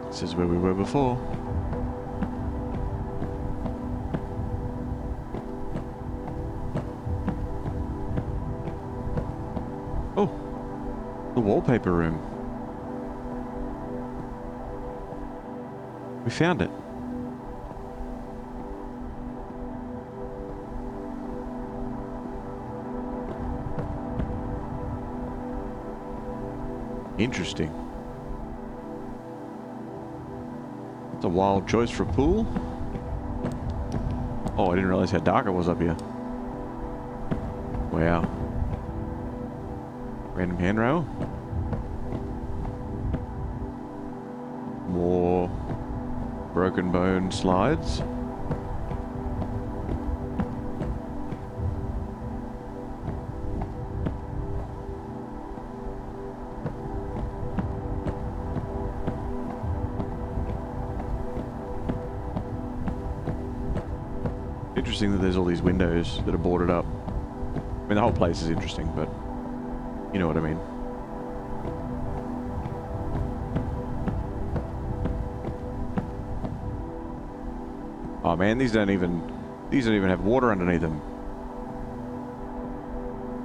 This is where we were before. The wallpaper room. We found it. Interesting. It's a wild choice for a pool. Oh, I didn't realize how dark it was up here. Wow. Random handrail. More broken bone slides. Interesting that there's all these windows that are boarded up. I mean, the whole place is interesting, but you know what I mean. Oh man, these don't even have water underneath them.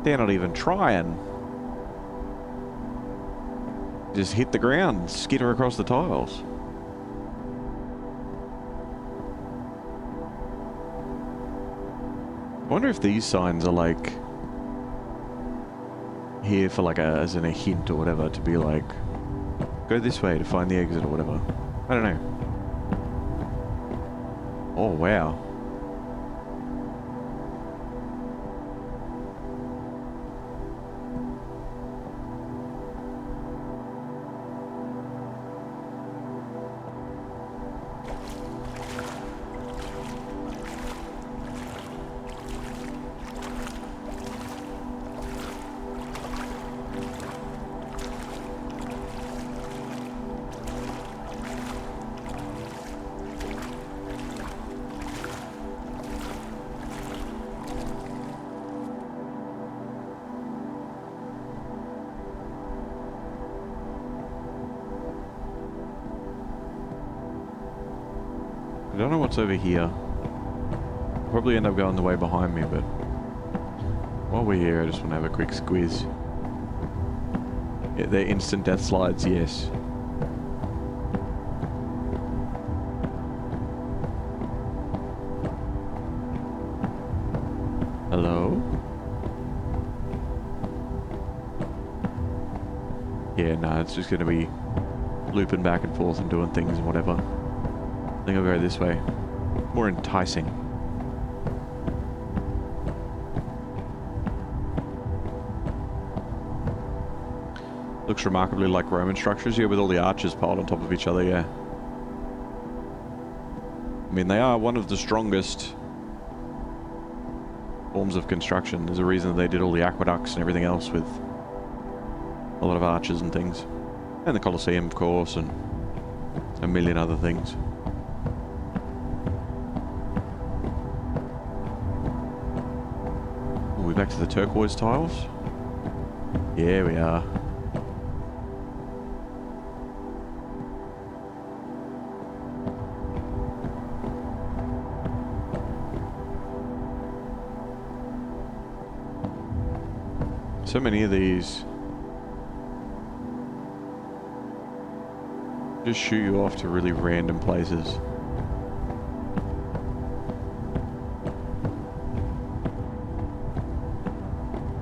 They're not even trying. Just hit the ground, skitter across the tiles. I wonder if these signs are like here for like as in a hint or whatever, to be like, go this way to find the exit or whatever. I don't know. Oh wow. I don't know what's over here. Probably end up going the way behind me, but while we're here, I just want to have a quick squiz. Yeah, they're instant death slides, yes. Hello? Yeah, no, it's just going to be looping back and forth and doing things and whatever. I think I'll go this way. More enticing. Looks remarkably like Roman structures here with all the arches piled on top of each other, yeah. I mean, they are one of the strongest forms of construction. There's a reason that they did all the aqueducts and everything else with a lot of arches and things. And the Colosseum, of course, and a million other things. Are we back to the turquoise tiles? Yeah, we are. So many of these just shoot you off to really random places.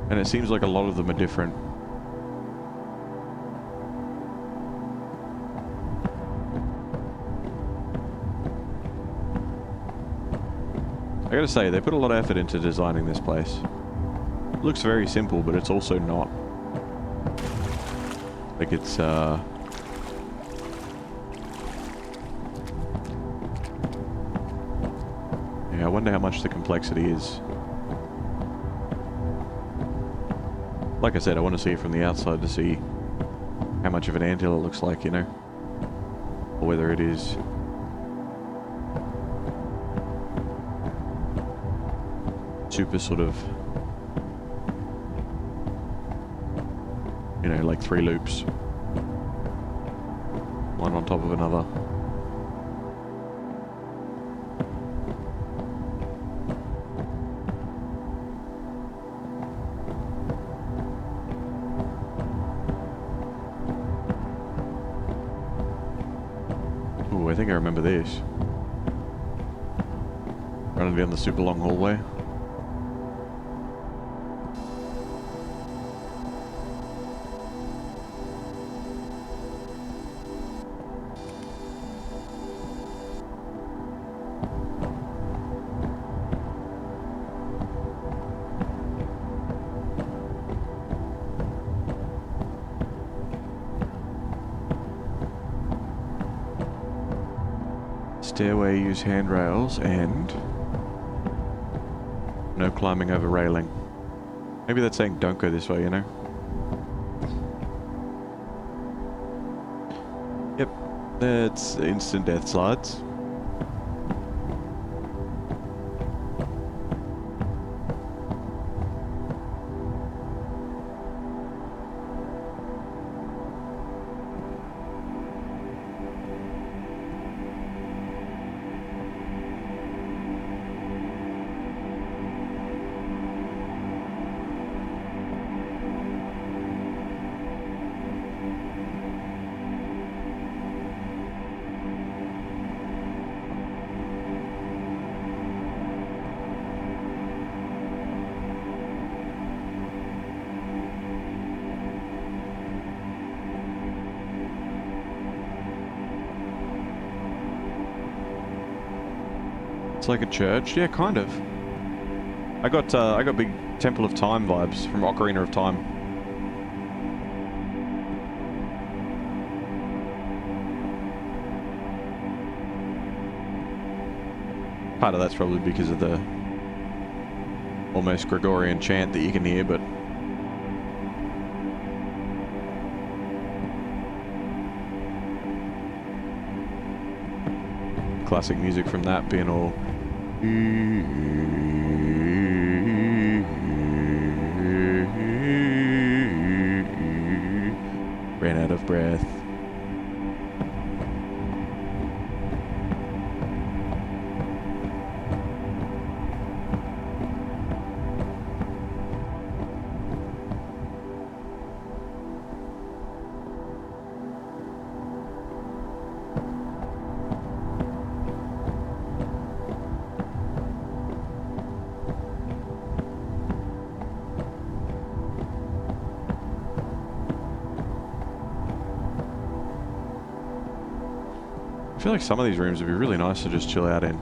And it seems like a lot of them are different. I gotta say, they put a lot of effort into designing this place. It looks very simple, but it's also not. Like it's, yeah, I wonder how much the complexity is. Like I said, I want to see it from the outside to see how much of an anthill it looks like, you know? Or whether it is super sort of, you know, like 3 loops. One on top of another. think I remember this. Running down the super long hallway. Stairway, use handrails, and no climbing over railing. Maybe that's saying don't go this way, you know? Yep, that's instant death slides. It's like a church, yeah, kind of. I got big Temple of Time vibes from Ocarina of Time. Part of that's probably because of the almost Gregorian chant that you can hear, but classic music from that being all ran out of breath. I feel like some of these rooms would be really nice to just chill out in.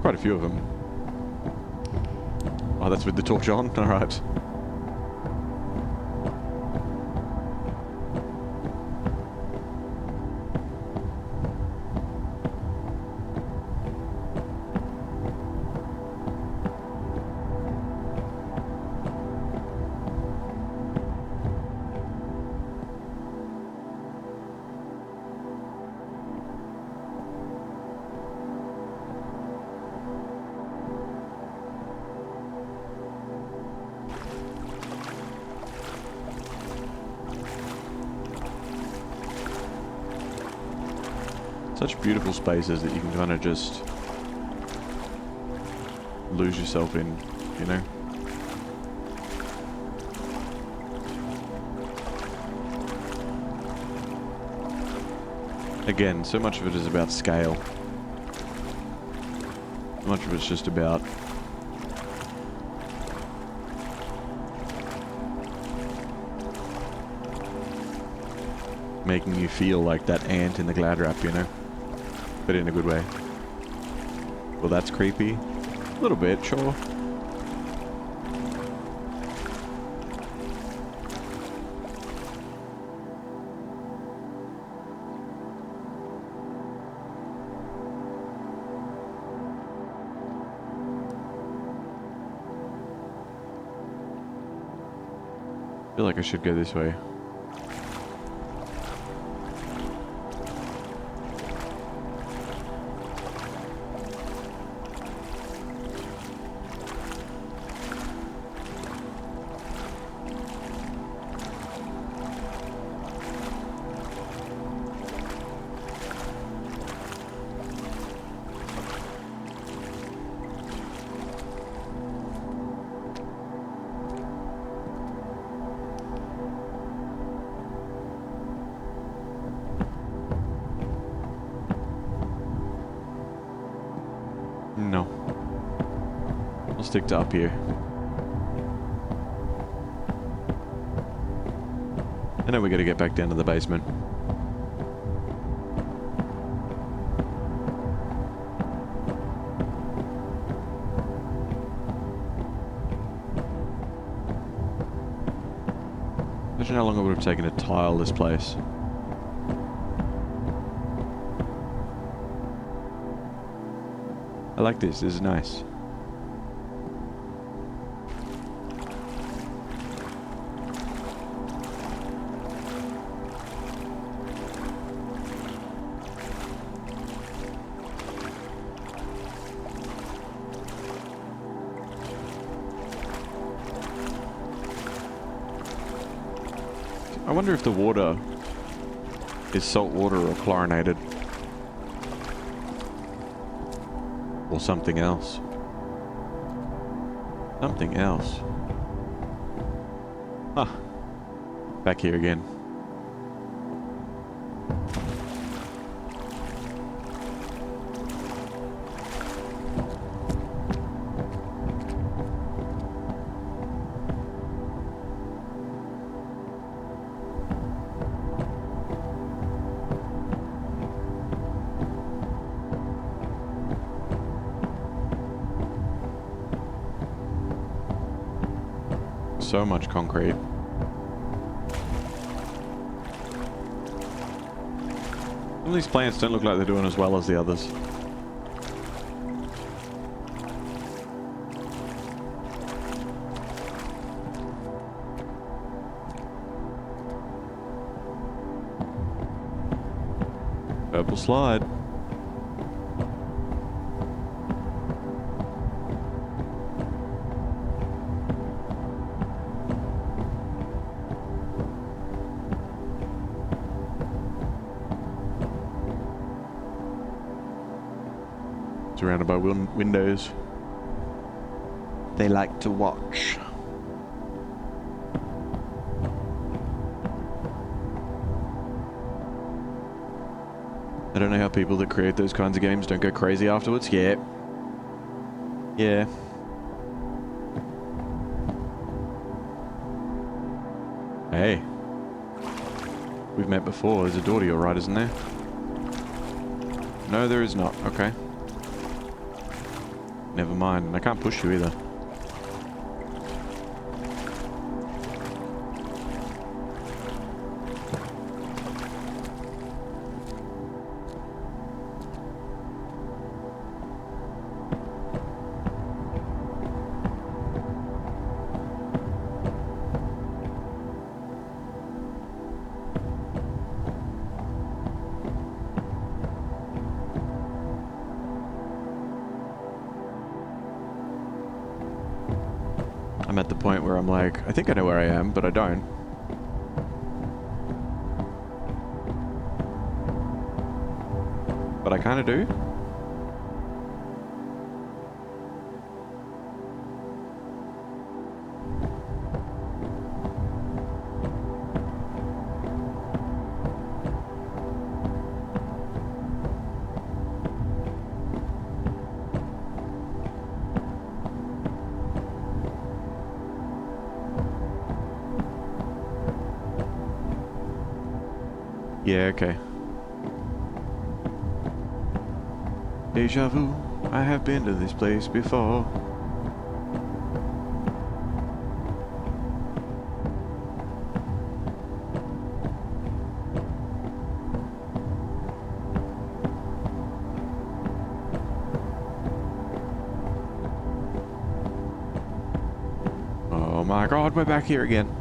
Quite a few of them. Oh, that's with the torch on? Alright. Such beautiful spaces that you can kind of just lose yourself in, you know? Again, so much of it is about scale. So much of it's just about making you feel like that ant in the Glad Wrap, you know? But in a good way. Well, that's creepy. A little bit, sure. I feel like I should go this way. We'll stick to up here. And then we gotta get back down to the basement. Imagine how long it would have taken to tile this place. I like this. This is nice. I wonder if the water is salt water or chlorinated. Or something else. Something else. Ah. Back here again. So much concrete. Some of these plants don't look like they're doing as well as the others. Purple slide. Surrounded by windows. They like to watch. I don't know how people that create those kinds of games don't go crazy afterwards. Yeah. Yeah. Hey. We've met before. There's a door to your right, isn't there? No, there is not. Okay. Never mind. And I can't push you either. I'm at the point where I'm like, I think I know where I am, but I don't. But I kind of do. Yeah, okay. Deja vu, I have been to this place before. Oh my god, we're back here again.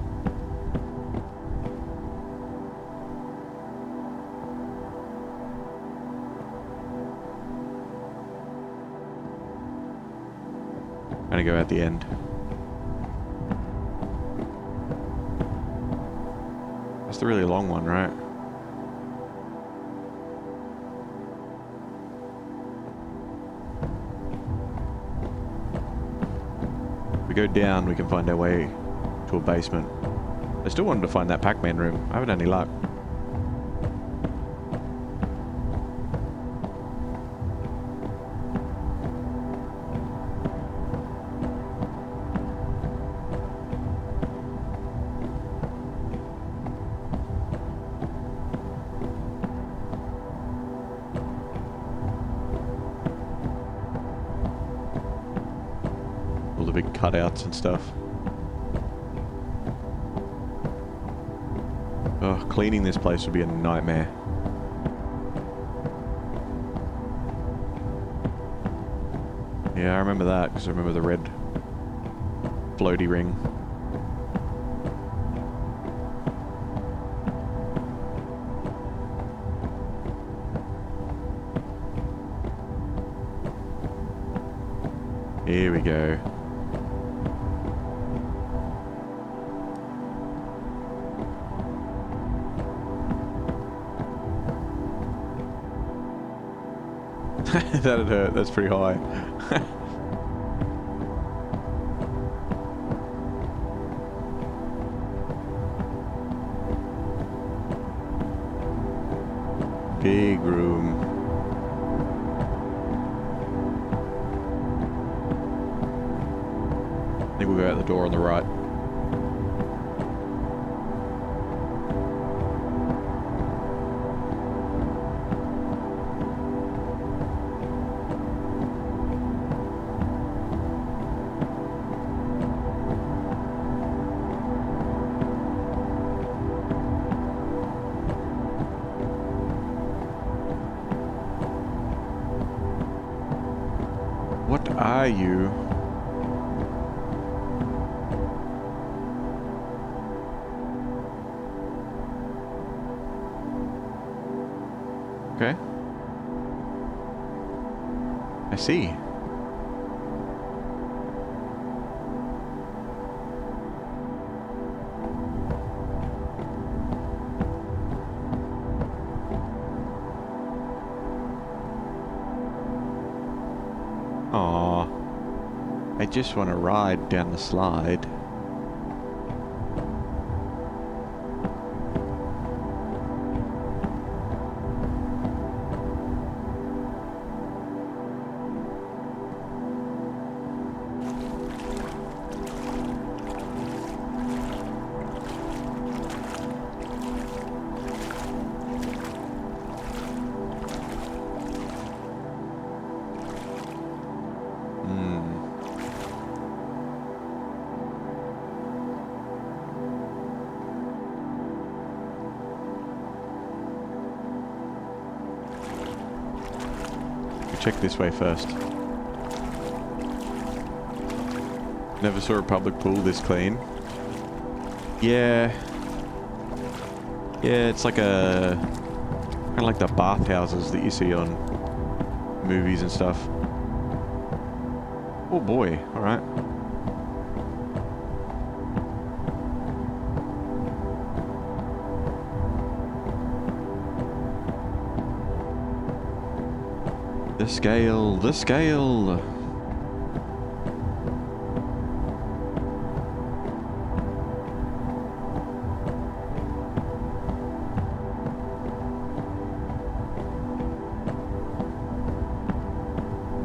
Gonna go at the end. That's the really long one, right? If we go down, we can find our way to a basement. I still wanted to find that Pac-Man room. I haven't had any luck. All the big cutouts and stuff. Oh, cleaning this place would be a nightmare. Yeah, I remember that, because I remember the red floaty ring. Here we go. That'd hurt, that's pretty high. Big room. I think we'll go out the door on the right. What are you? Okay. I see. Aww. I just want to ride down the slide. Check this way first. Never saw a public pool this clean. Yeah. Yeah, it's like a... kind of like the bathhouses that you see on movies and stuff. Oh boy, alright. The scale, the scale!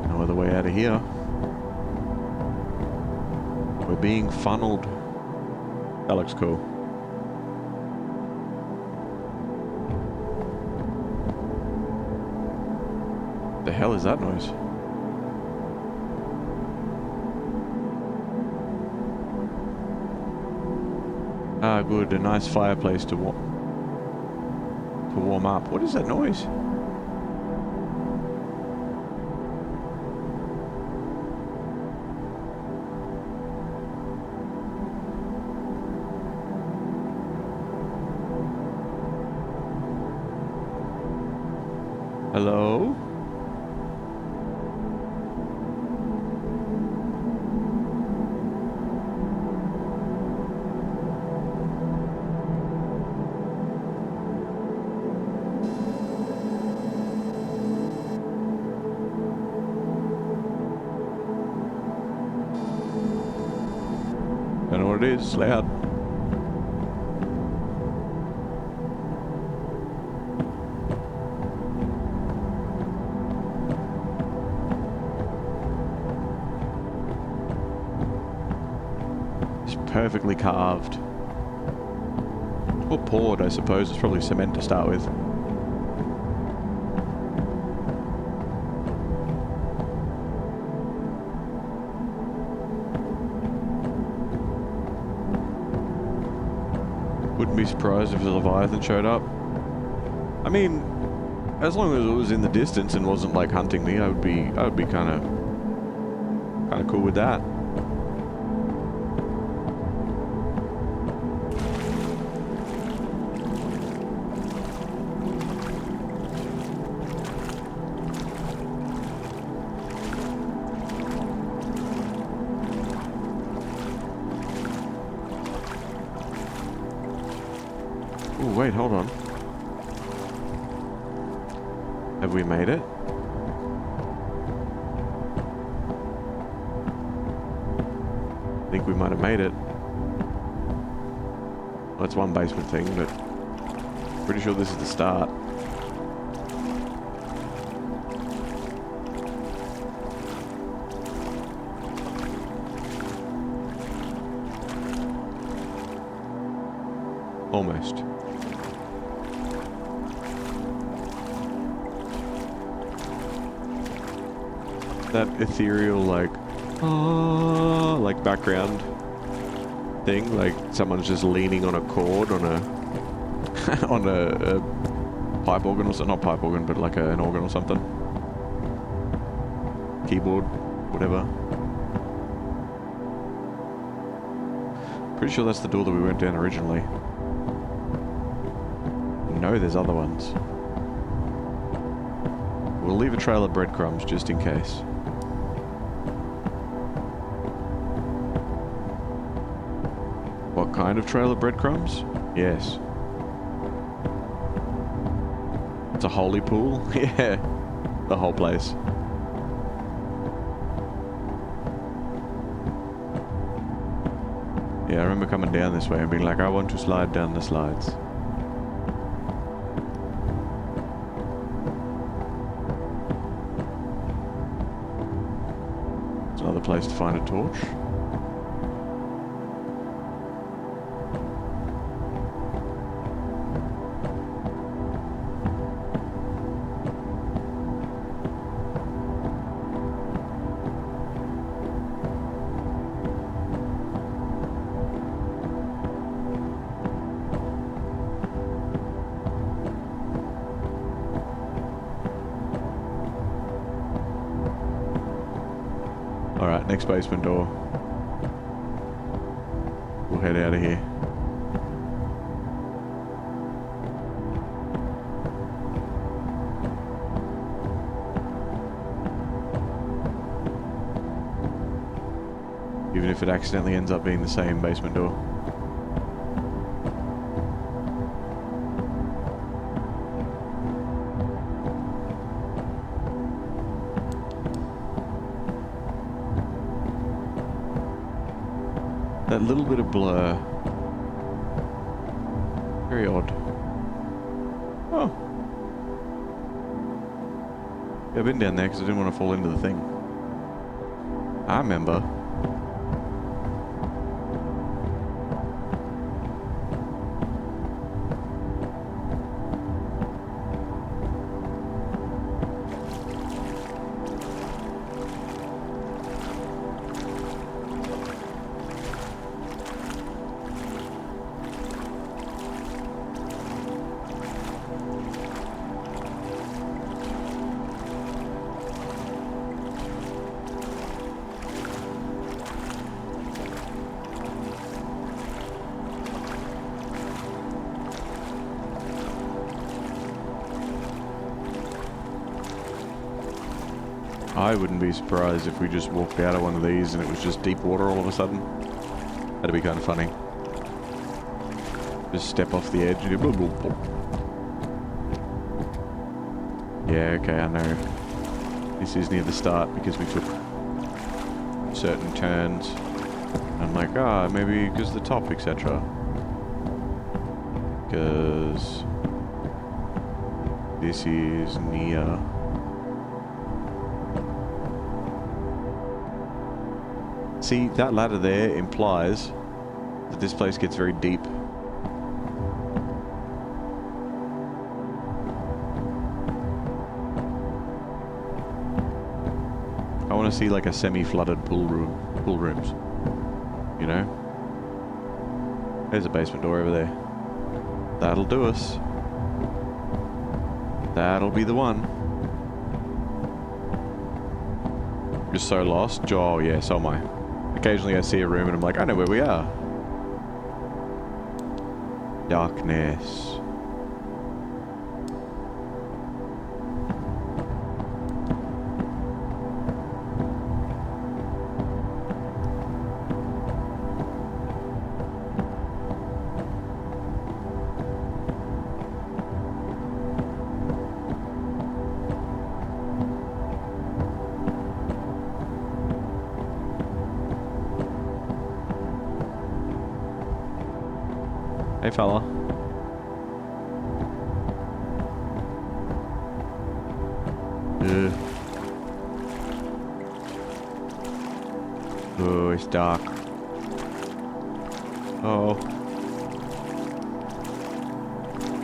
No other way out of here. We're being funneled. That looks cool. The hell is that noise? Ah, good. A nice fireplace to warm up. What is that noise? Hello? Don't know what it is, it's loud. It's perfectly carved. Or poured, I suppose. It's probably cement to start with. wouldn't be surprised if a Leviathan showed up. I mean, as long as it was in the distance and wasn't like hunting me, I would be kind of cool with that. Oh, wait, hold on. Have we made it? I think we might have made it. Well, that's one basement thing, but pretty sure this is the start. Almost. That ethereal, like background thing, like someone's just leaning on a chord on a on a pipe organ or something, not pipe organ, but like an organ or something. Keyboard, whatever. Pretty sure that's the door that we went down originally. No, there's other ones. We'll leave a trail of breadcrumbs just in case. What kind of trail of breadcrumbs? Yes. It's a holy pool? Yeah. The whole place. Yeah, I remember coming down this way and being like, I want to slide down the slides. It's another place to find a torch. Alright, next basement door. We'll head out of here. Even if it accidentally ends up being the same basement door. That little bit of blur. Very odd. Oh. Yeah, I've been down there because I didn't want to fall into the thing. I remember. I wouldn't be surprised if we just walked out of one of these and it was just deep water all of a sudden. That'd be kind of funny. Just step off the edge and do blah, blah, blah. Yeah, okay, I know. This is near the start because we took certain turns. I'm like, maybe because the top, etc. Because this is near. See, that ladder there implies that this place gets very deep. I want to see like a semi-flooded pool rooms, you know? There's a basement door over there. That'll do us. That'll be the one. You're so lost? Oh yeah, so am I. Occasionally I see a room and I'm like, I know where we are. Darkness. Hey fella. Oh, it's dark. Oh.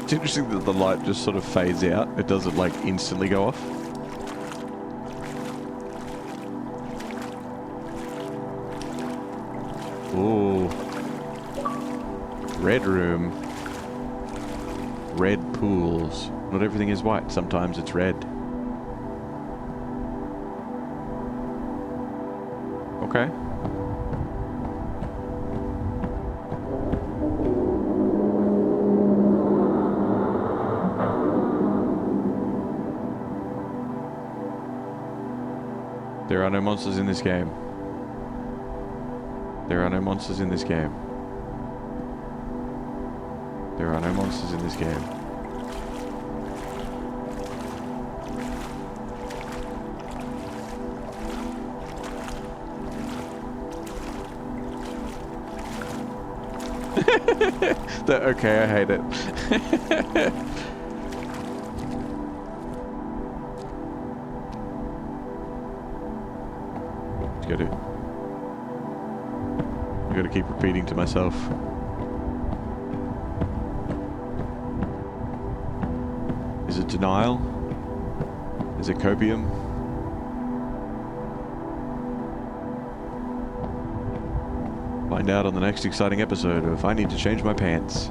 It's interesting that the light just sort of fades out. It doesn't like instantly go off. Oh. Red room. Red pools. Not everything is white. Sometimes it's red. Okay. There are no monsters in this game. There are no monsters in this game. There are no monsters in this game. Okay, I hate it. I gotta keep repeating to myself. Is it denial? Is it copium? Find out on the next exciting episode of I Need to Change My Pants.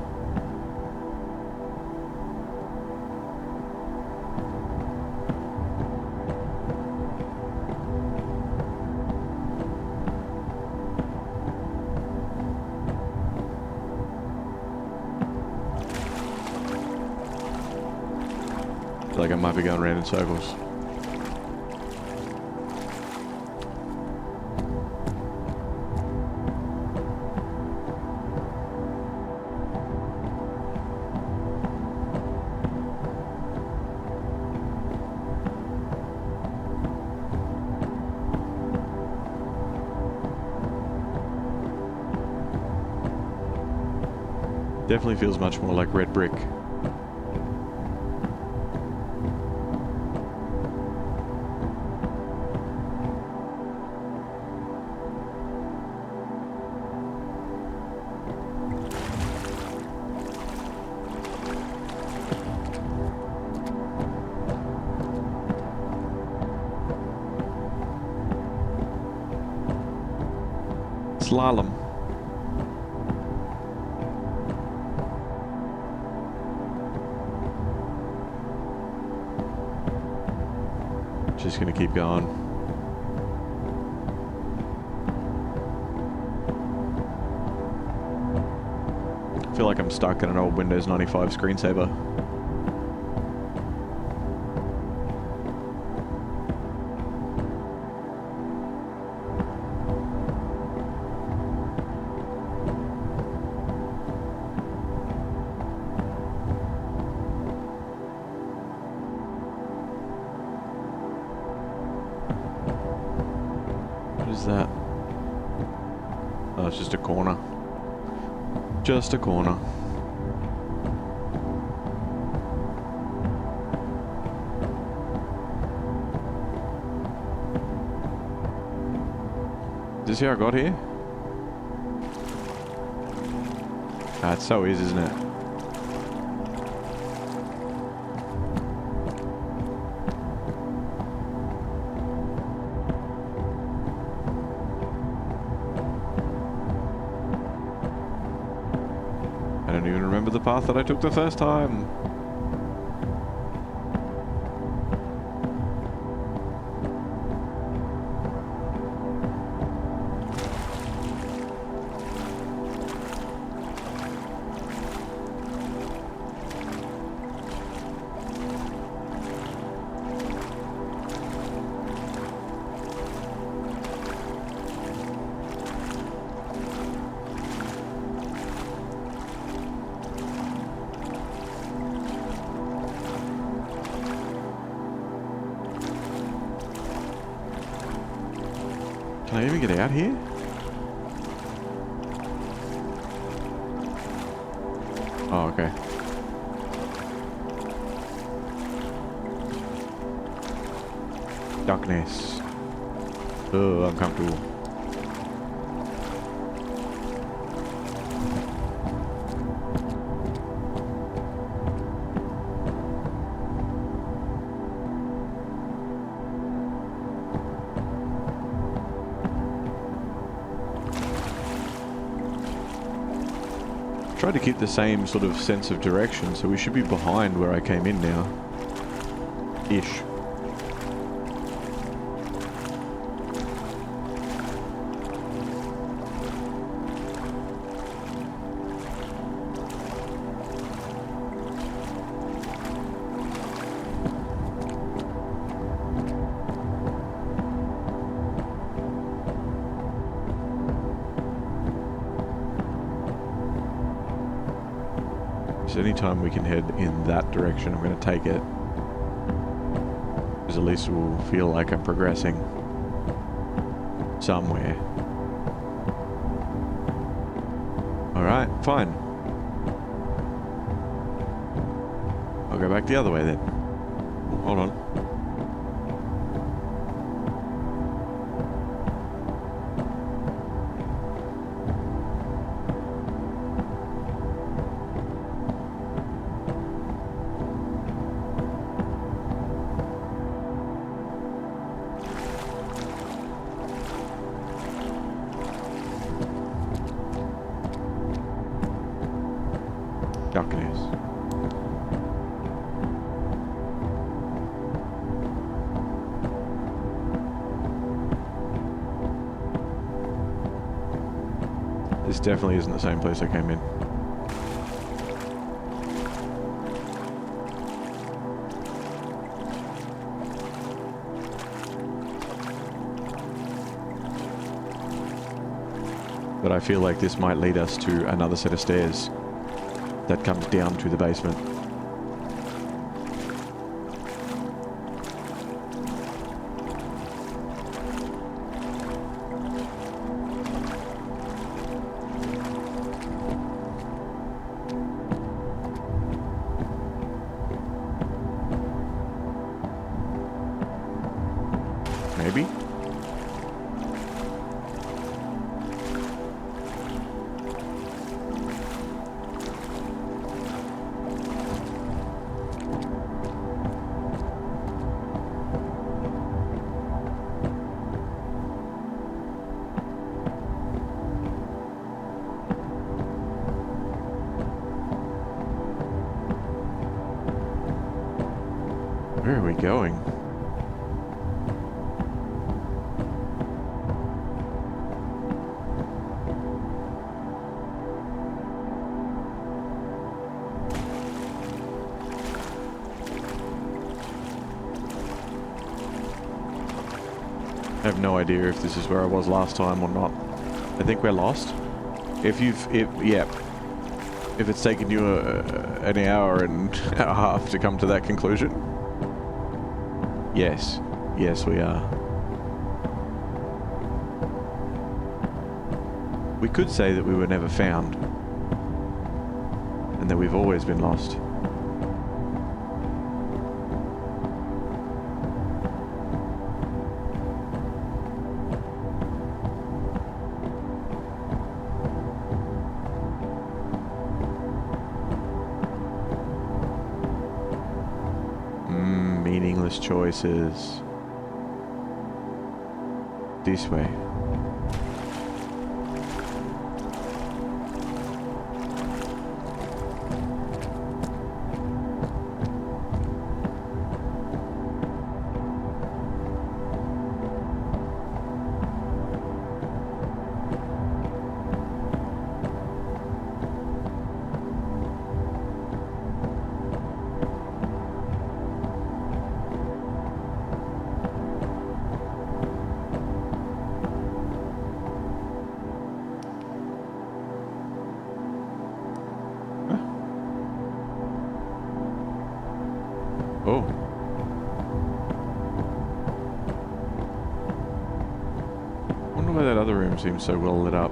I feel like I might be going around in circles. Definitely feels much more like red brick. Slalom. Just gonna keep going. I feel like I'm stuck in an old Windows 95 screensaver. What is that? Oh, it's just a corner. Just a corner. Is this how I got here? Ah, it so is, isn't it? I don't even remember the path that I took the first time. Can I even get out here? Oh, okay. Darkness. Oh, uncomfortable. Tried to keep the same sort of sense of direction, so we should be behind where I came in now. Ish. So anytime we can head in that direction, I'm going to take it. Because at least we'll feel like I'm progressing somewhere. Alright, fine. I'll go back the other way then. Hold on. Darkness. This definitely isn't the same place I came in. But I feel like this might lead us to another set of stairs that comes down to the basement. Maybe? Where are we going? I have no idea if this is where I was last time or not. I think we're lost. If it's taken you an hour and a half to come to that conclusion. Yes. Yes, we are. We could say that we were never found. And that we've always been lost. Meaningless choices. This way. seems so well lit up.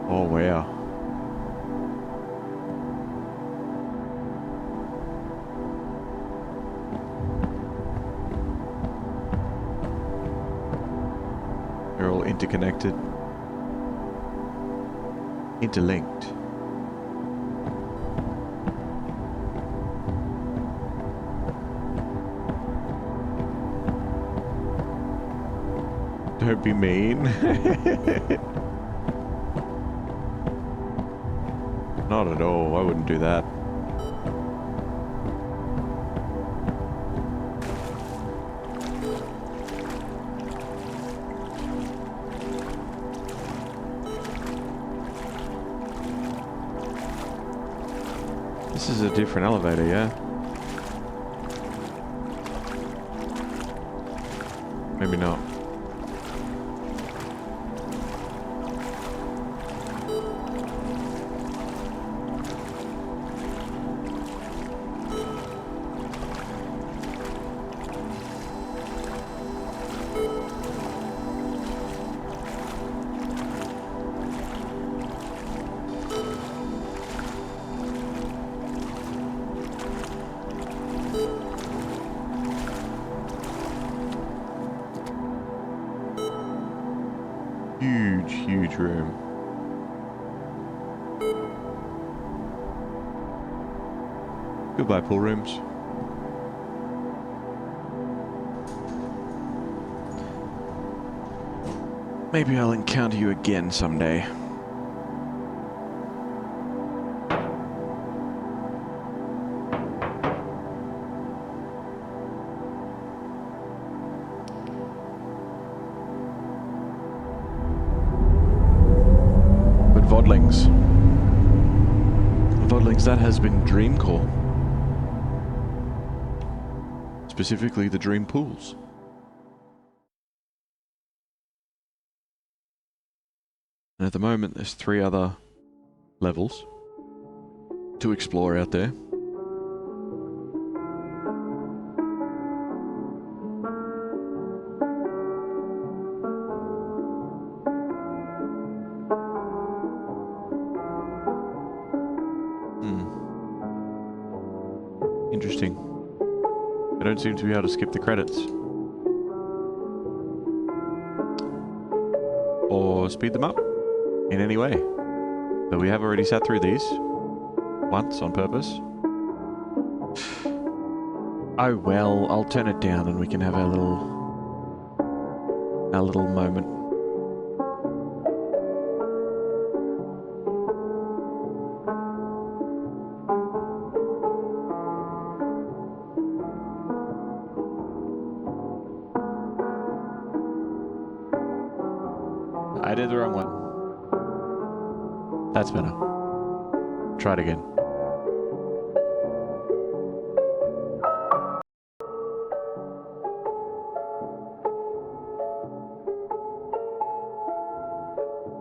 Oh, wow. They're all interconnected. Interlinked. Don't be mean. Not at all, I wouldn't do that. This is a different elevator, yeah? Maybe not. Huge room. Goodbye, pool rooms. Maybe I'll encounter you again someday. Vodlings, that has been Dreamcore. Specifically the Dreampools. And at the moment there's 3 other levels to explore out there. Interesting. I don't seem to be able to skip the credits. Or speed them up in any way. But we have already sat through these once on purpose. Oh well, I'll turn it down and we can have our little moment. I did the wrong one. That's better. Try it again.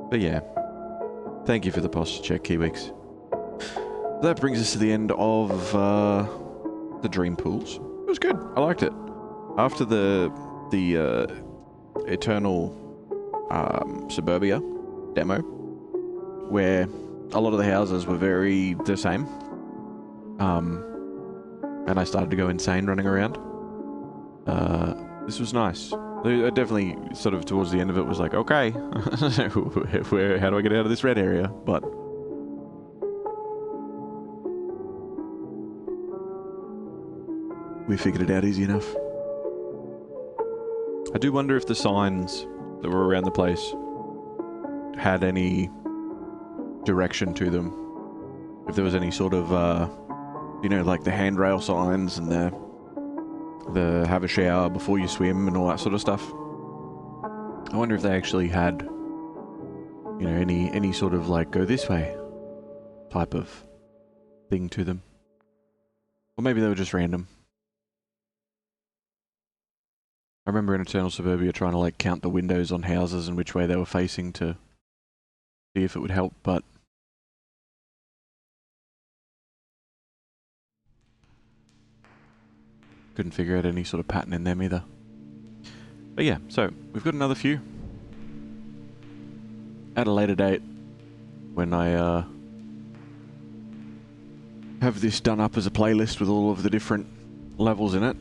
But yeah, thank you for the posture check, Kiwix. That brings us to the end of the Dreampools. It was good. I liked it. After the Eternal Suburbia demo, where a lot of the houses were very the same, and I started to go insane running around. This was nice. I definitely sort of towards the end of it was like, okay, how do I get out of this red area? But we figured it out easy enough. I do wonder if the signs that were around the place had any direction to them. If there was any sort of, you know, like the handrail signs and the have a shower before you swim and all that sort of stuff. I wonder if they actually had, you know, any sort of like go this way, type of thing to them. Or maybe they were just random. I remember in Eternal Suburbia trying to like count the windows on houses and which way they were facing to see if it would help, but couldn't figure out any sort of pattern in them either. But yeah, so we've got another few. At a later date, when I have this done up as a playlist with all of the different levels in it,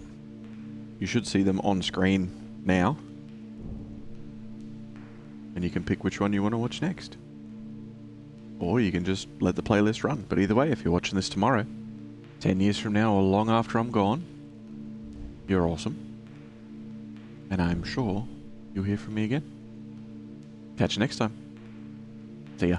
you should see them on screen now. And you can pick which one you want to watch next. Or you can just let the playlist run. But either way, if you're watching this tomorrow, 10 years from now or long after I'm gone, you're awesome. And I'm sure you'll hear from me again. Catch you next time. See ya.